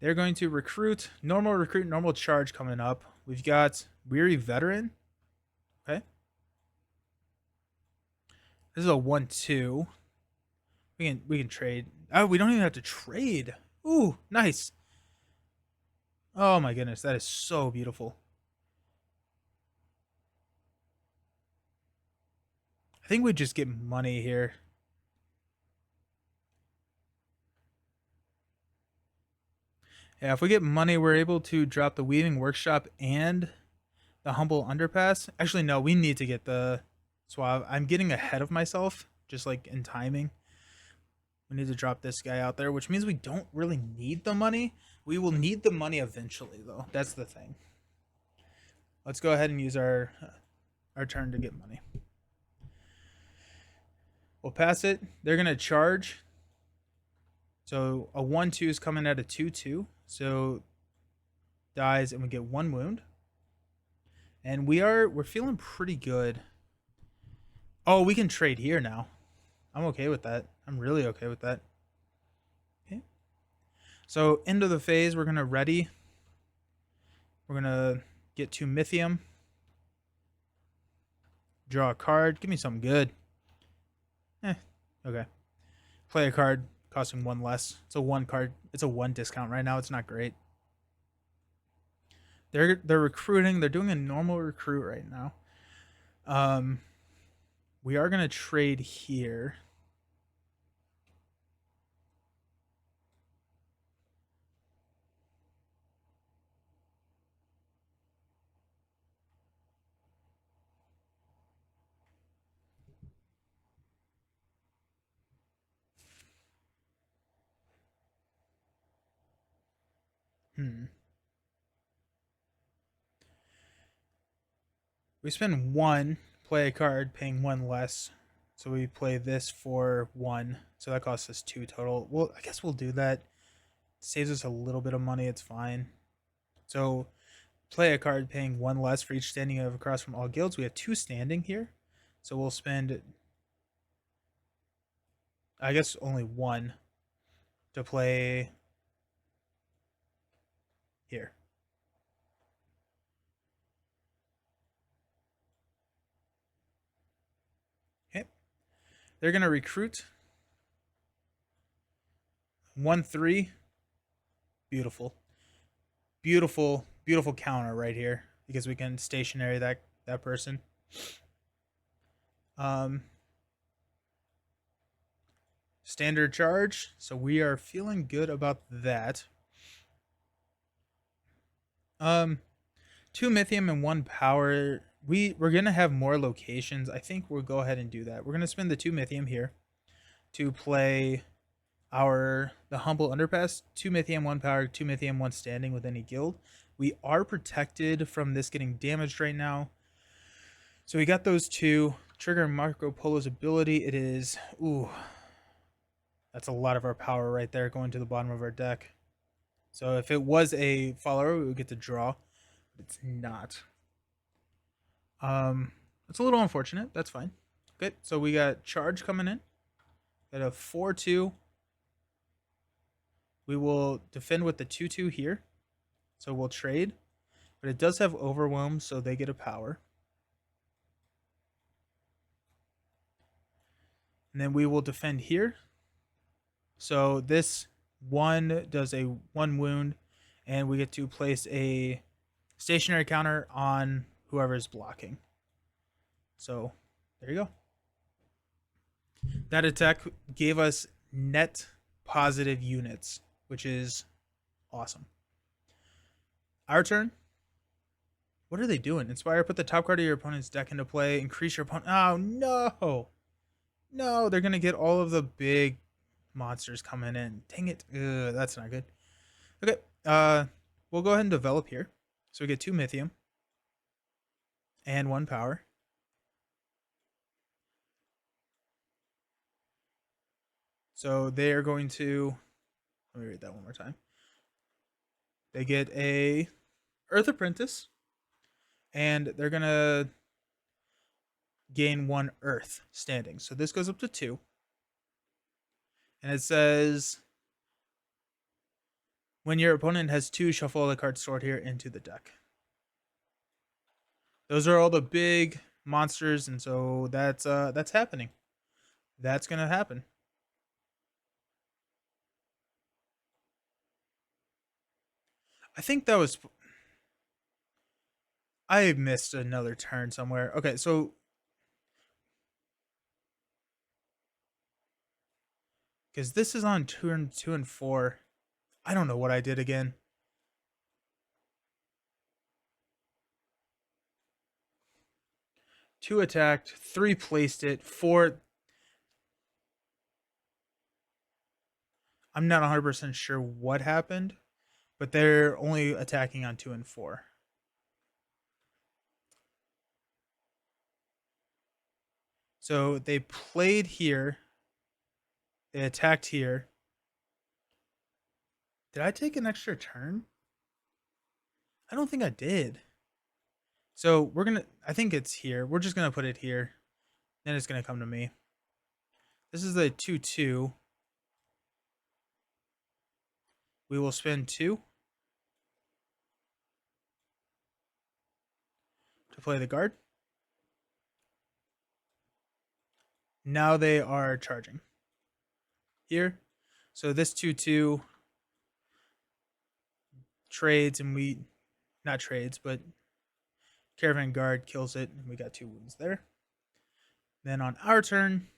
They're going to recruit, normal charge coming up. We've got Weary Veteran. Okay. This is a 1-2. We can trade. Oh, we don't even have to trade. Ooh, nice. Oh my goodness, that is so beautiful. I think we just get money here. Yeah, if we get money, we're able to drop the Weaving Workshop and the Humble Underpass. Actually, no, we need to get the Suave. I'm getting ahead of myself, just like in timing. We need to drop this guy out there, which means we don't really need the money. We will need the money eventually, though. That's the thing. Let's go ahead and use our turn to get money. We'll pass it. They're going to charge. So a 1-2 is coming at a 2-2. So dies and we get 1 wound. And we're feeling pretty good. Oh, we can trade here now. I'm okay with that. I'm really okay with that. Okay. So end of the phase, we're gonna ready. We're gonna get 2 Mythium. Draw a card. Give me something good. Okay. Play a card costing 1 less. It's a 1 card. It's a 1 discount right now. It's not great. They're recruiting. They're doing a normal recruit right now. We are gonna trade here. We spend 1, play a card, paying 1 less. So we play this for 1. So that costs us 2 total. Well, I guess we'll do that. Saves us a little bit of money. It's fine. So play a card, paying 1 less for each standing you have across from all guilds. We have 2 standing here. So we'll spend, I guess, only 1 to play here. Okay. They're going to recruit 1-3. Beautiful. Beautiful counter right here because we can stationary that person. Standard charge, so we are feeling good about that. 2 Mythium and 1 power. We're gonna have more locations. I think we'll go ahead and do that. We're gonna spend the 2 Mythium here to play the Humble Underpass. 2 Mythium, 1 power, 2 Mythium, 1 standing with any guild. We are protected from this getting damaged right now. So we got those 2. Trigger Marco Polo's ability. It is, ooh, that's a lot of our power right there going to the bottom of our deck. So if it was a follower, we would get to draw. But it's not. It's a little unfortunate. That's fine. Okay, so we got charge coming in. Got a 4-2. We will defend with the 2-2 here. So we'll trade. But it does have overwhelm, so they get a power. And then we will defend here. So this 1 does a 1 wound, and we get to place a stationary counter on whoever is blocking. So there you go. That attack gave us net positive units, which is awesome. Our turn. What are they doing? Inspire, put the top card of your opponent's deck into play. Increase your opponent. Oh, no. No, they're going to get all of the big monsters coming in. Dang it. Ugh, that's not good. Okay. We'll go ahead and develop here. So we get 2 Mythium and 1 power. So they are going to, let me read that one more time. They get a Earth Apprentice, and they're gonna gain 1 Earth standing. So this goes up to 2, and it says when your opponent has 2, shuffle all the cards stored here into the deck. Those are all the big monsters, and so that's happening. That's gonna happen. I think that was. I missed another turn somewhere. Okay, so because this is on turn 2 and 4, I don't know what I did again. 2 attacked, 3 placed it, 4. I'm not 100% sure what happened, but they're only attacking on 2 and 4. So they played here. They attacked here. Did I take an extra turn? I don't think I did. So we're gonna. I think it's here. We're just gonna put it here. Then it's gonna come to me. This is a 2/2. We will spend 2 to play the guard. Now they are charging here. So this 2/2 trades, and we not trades, but Caravan Guard kills it, and we got 2 wounds there. Then on our turn,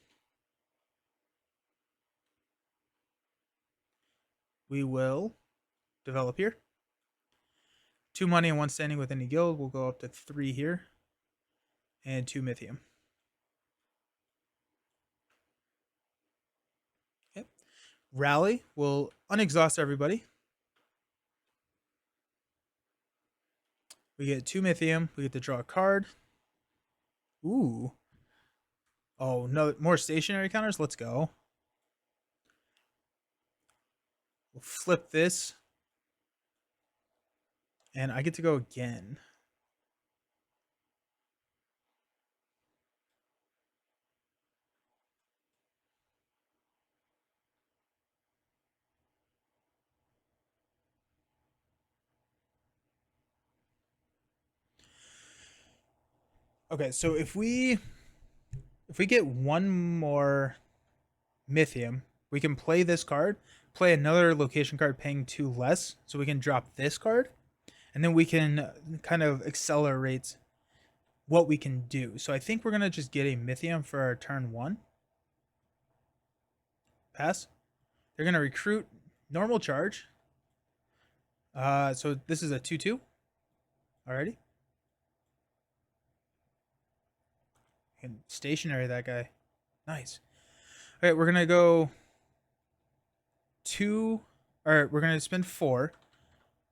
we will develop here. 2 money and 1 standing with any guild. We'll go up to 3 here, and 2 Mythium. Okay. Rally will unexhaust everybody. We get 2 Mythium. We get to draw a card. Ooh. Oh, no, more stationary counters. Let's go. We'll flip this. And I get to go again. Okay, so if we get 1 more Mythium, we can play this card, play another location card paying 2 less, so we can drop this card, and then we can kind of accelerate what we can do. So I think we're going to just get a Mythium for our turn 1. Pass. They're going to recruit normal charge. So this is a 2/2. Alrighty. Can stationary that guy. Nice. All right, we're going to go 2, or we're going to spend 4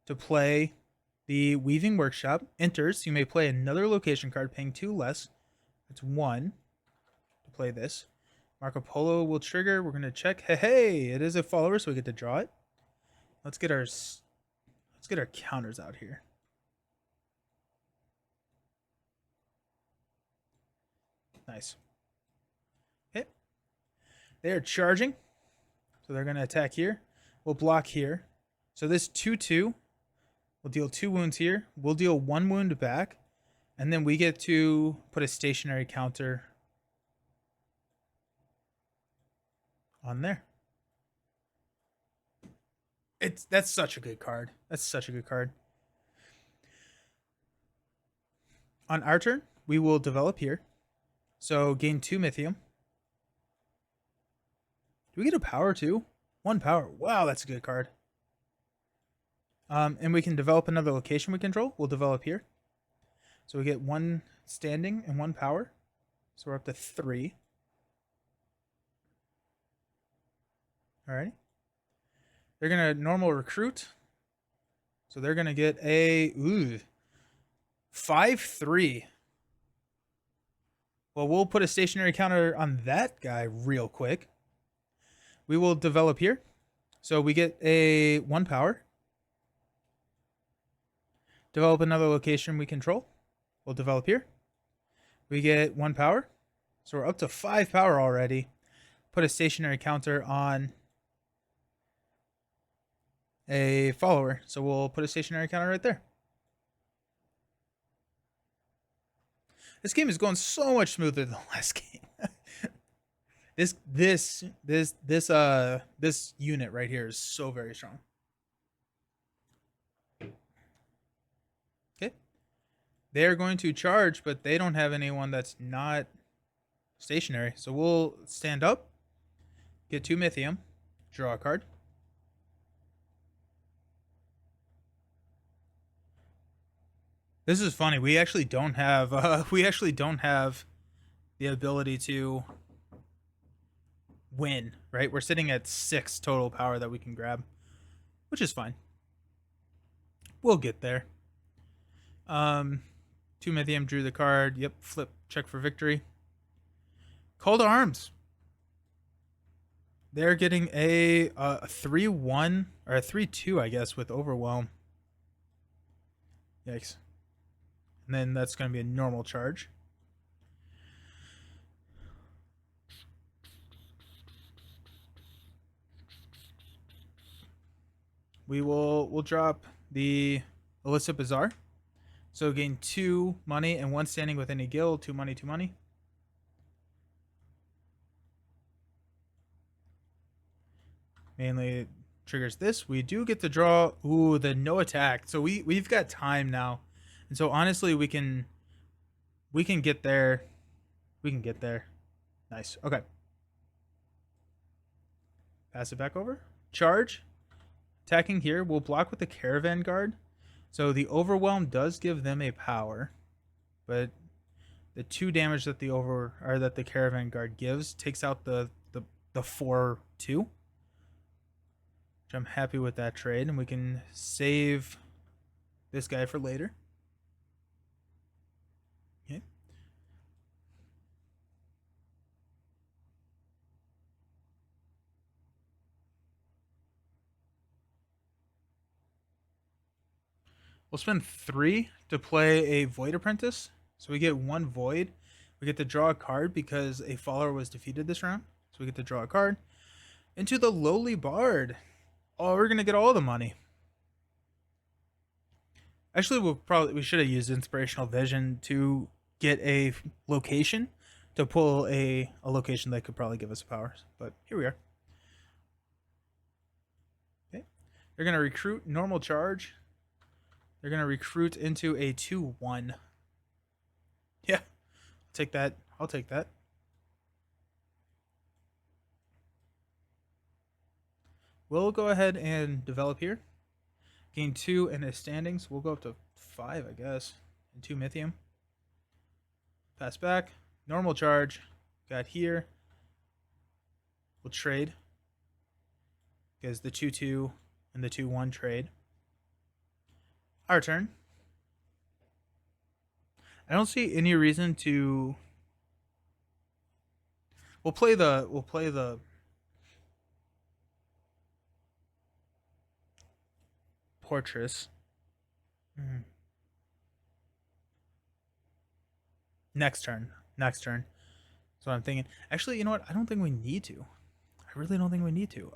to play the Weaving Workshop. Enters. You may play another location card paying 2 less. That's 1 to play this. Marco Polo will trigger. We're going to check. Hey, it is a follower, so we get to draw it. Let's get our counters out here. Nice. Okay. They are charging. So they're going to attack here. We'll block here. So this 2/2 will deal 2 wounds here. We'll deal 1 wound back. And then we get to put a stationary counter on there. That's such a good card. That's such a good card. On our turn, we will develop here. So gain 2 Mythium. Do we get a power too? 1 power. Wow, that's a good card. And we can develop another location we control. We'll develop here. So we get 1 standing and 1 power. So we're up to 3. Alrighty. They're going to normal recruit. So they're going to get a 5/3. Well, we'll put a stationary counter on that guy real quick. We will develop here. So we get a 1 power. Develop another location we control. We'll develop here. We get 1 power. So we're up to 5 power already. Put a stationary counter on a follower. So we'll put a stationary counter right there. This game is going so much smoother than the last game. This unit right here is so very strong. Okay. They're going to charge, but they don't have anyone that's not stationary. So we'll stand up, get 2 Mythium, draw a card. This is funny. We actually don't have the ability to win, right? We're sitting at 6 total power that we can grab, which is fine. We'll get there. 2 Mythium, drew the card. Yep, flip, check for victory. Call to arms. They're getting a 3-1 or a 3-2, I guess, with overwhelm. Yikes. And then that's going to be a normal charge. We'll drop the Illicit Bazaar. So gain 2 money and 1 standing with any guild. 2 money, 2 money. Mainly triggers this. We do get to draw the no attack. So we've got time now. And so honestly we can get there. We can get there. Nice. Okay. Pass it back over. Charge. Attacking here, we'll block with the Caravan Guard. So the Overwhelm does give them a power, but the 2 damage that the Caravan Guard gives takes out the 4-2. Which I'm happy with that trade, and we can save this guy for later. Okay. We'll spend 3 to play a Void Apprentice. So we get 1 Void. We get to draw a card because a follower was defeated this round. So we get to draw a card. Into the Lowly Bard. Oh, we're going to get all the money. Actually, we should have used Inspirational Vision to get a location. To pull a location that could probably give us powers. But here we are. Okay. They're going to recruit normal charge. They're going to recruit into a 2-1. Yeah, I'll take that. I'll take that. We'll go ahead and develop here. Gain 2 in his standings. We'll go up to 5, I guess. And 2 Mythium. Pass back. Normal charge. Got here. We'll trade. Because the 2-2 and the 2-1 trade. Our turn. I don't see any reason to. We'll play the Portress. Next turn. That's what I'm thinking. Actually, you know what? I don't think we need to. I really don't think we need to.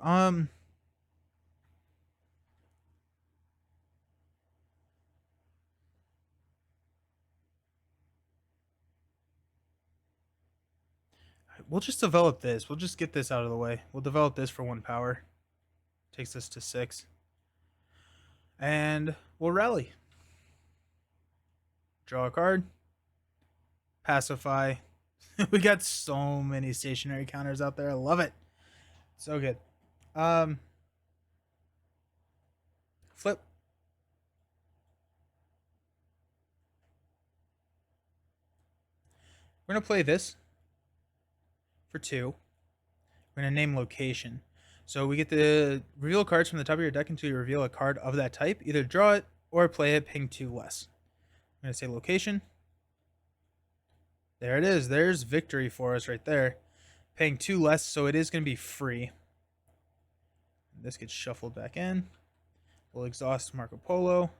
We'll just develop this. We'll just get this out of the way. We'll develop this for 1 power. Takes us to 6. And we'll rally. Draw a card. Pacify. We got so many stationary counters out there. I love it. So good. Flip. We're going to play this for 2. We're going to name location. So we get to reveal cards from the top of your deck until you reveal a card of that type. Either draw it or play it, paying 2 less. I'm going to say location. There it is. There's victory for us right there. Paying 2 less, so it is going to be free. This gets shuffled back in. We'll exhaust Marco Polo.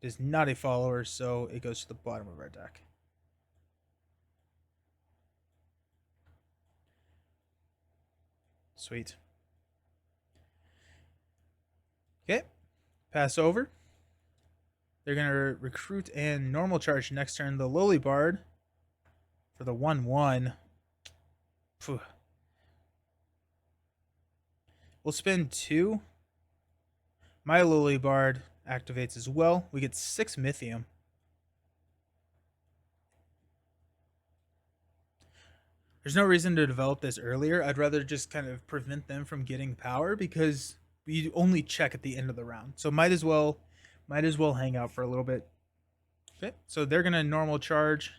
It is not a follower, so it goes to the bottom of our deck. Sweet. Okay. Pass over. They're going to recruit and normal charge next turn the Lowly Bard for the 1/1. We'll spend 2. My Lowly Bard activates as well. We get 6 Mythium. There's no reason to develop this earlier. I'd rather just kind of prevent them from getting power because we only check at the end of the round. So might as well hang out for a little bit. Okay, so they're gonna normal charge.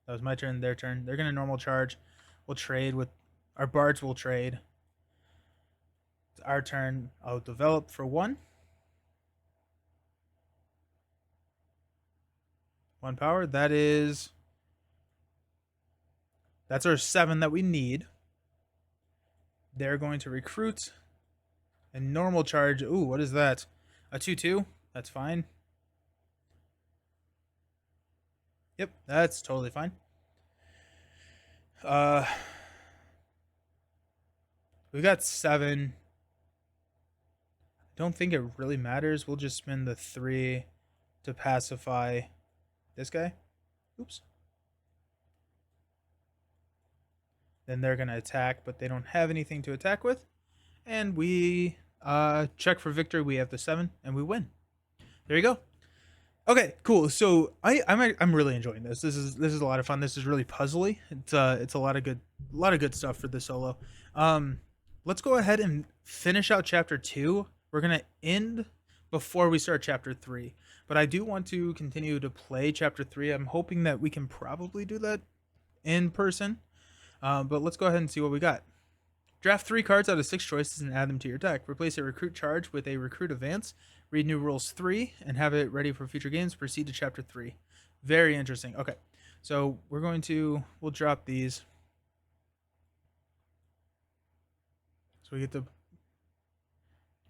That was my turn, their turn. They're gonna normal charge. We'll trade with our bards. Will trade. It's our turn. I'll develop for 1. 1 power. That's our 7 that we need. They're going to recruit and normal charge. Ooh, what is that? A 2/2. That's fine. Yep, that's totally fine. We got 7. Don't think it really matters. We'll just spend the 3 to pacify this guy. Oops. Then they're going to attack, but they don't have anything to attack with. And we check for victory. We have the 7, and we win. There you go. Okay, cool. So I'm really enjoying this. This is a lot of fun. This is really puzzly. It's a lot of good stuff for the solo. Let's go ahead and finish out chapter 2. We're gonna end before we start chapter 3, but I do want to continue to play chapter 3. I'm hoping that we can probably do that in person. But let's go ahead and see what we got. Draft 3 cards out of 6 choices and add them to your deck. Replace a recruit charge with a recruit advance. Read new rules 3 and have it ready for future games. Proceed to chapter 3. Very interesting. Okay, so we'll drop these. So we get to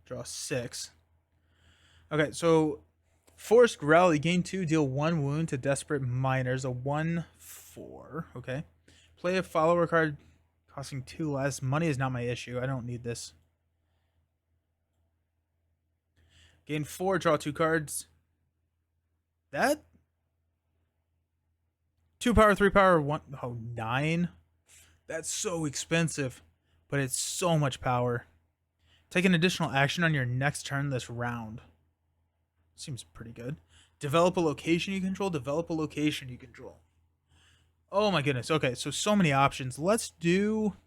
draw 6. Okay, so Forced Rally. Gain 2, deal 1 wound to Desperate Miners. A 1/4. Okay. Play a follower card costing 2 less. Money is not my issue. I don't need this. Gain 4, draw 2 cards. That 2 power, 3 power, 1. Oh, 9. That's so expensive, but it's so much power. Take an additional action on your next turn this round. Seems pretty good. Develop a location you control. Develop a location you control. Oh my goodness. Okay, so many options. Let's do...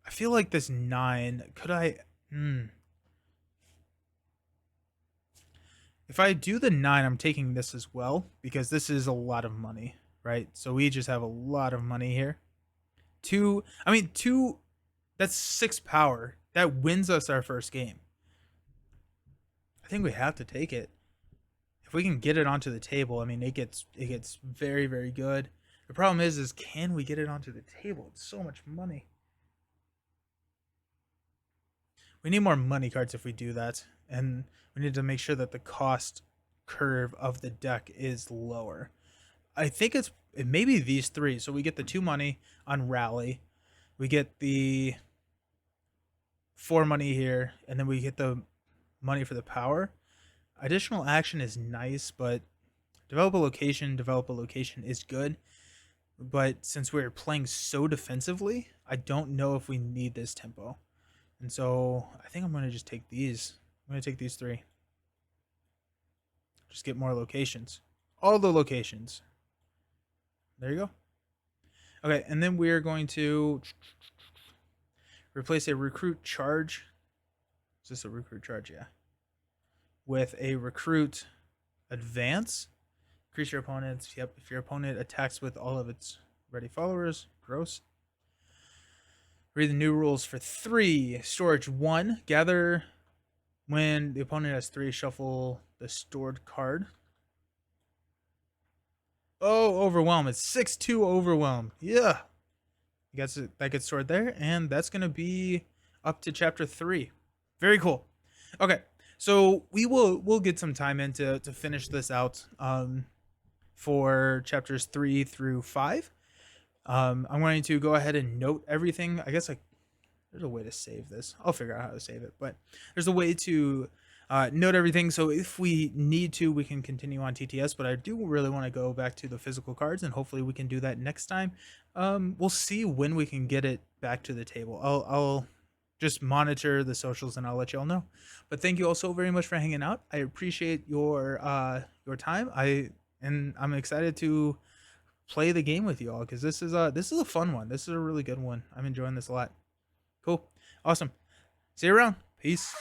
I feel like this 9. Could I... If I do the 9, I'm taking this as well, because this is a lot of money, right? So we just have a lot of money here. 2... That's 6 power. That wins us our first game. I think we have to take it. If we can get it onto the table, I mean, it gets very, very good. The problem is can we get it onto the table? It's so much money. We need more money cards if we do that, and we need to make sure that the cost curve of the deck is lower. I think it may be these 3. So we get the 2 money on Rally, we get the 4 money here, and then we get the money for the power. Additional action is nice, but develop a location is good. But since we're playing so defensively, I don't know if we need this tempo. And so I think I'm going to just take these. I'm going to take these 3. Just get more locations. All the locations. There you go. Okay, and then we're going to replace a recruit charge. Is this a recruit charge? Yeah. With a recruit advance. Increase your opponent's. Yep, if your opponent attacks with all of its ready followers. Gross. Read the new rules for 3. Storage 1. Gather when the opponent has 3. Shuffle the stored card. Oh, Overwhelm. It's 6/2 Overwhelm. Yeah. That gets stored there. And that's going to be up to chapter 3. Very cool. Okay. So we'll get some time in to finish this out for chapters 3 through 5. I'm going to go ahead and note everything. I guess there's a way to save this. I'll figure out how to save it, but there's a way to note everything. So if we need to, we can continue on TTS, but I do really want to go back to the physical cards, and hopefully we can do that next time. We'll see when we can get it back to the table. I'll just monitor the socials and I'll let y'all know. But thank you all so very much for hanging out. I appreciate your time. I'm excited to play the game with you all because this is a fun one. This is a really good one. I'm enjoying this a lot. Cool. Awesome. See you around. Peace.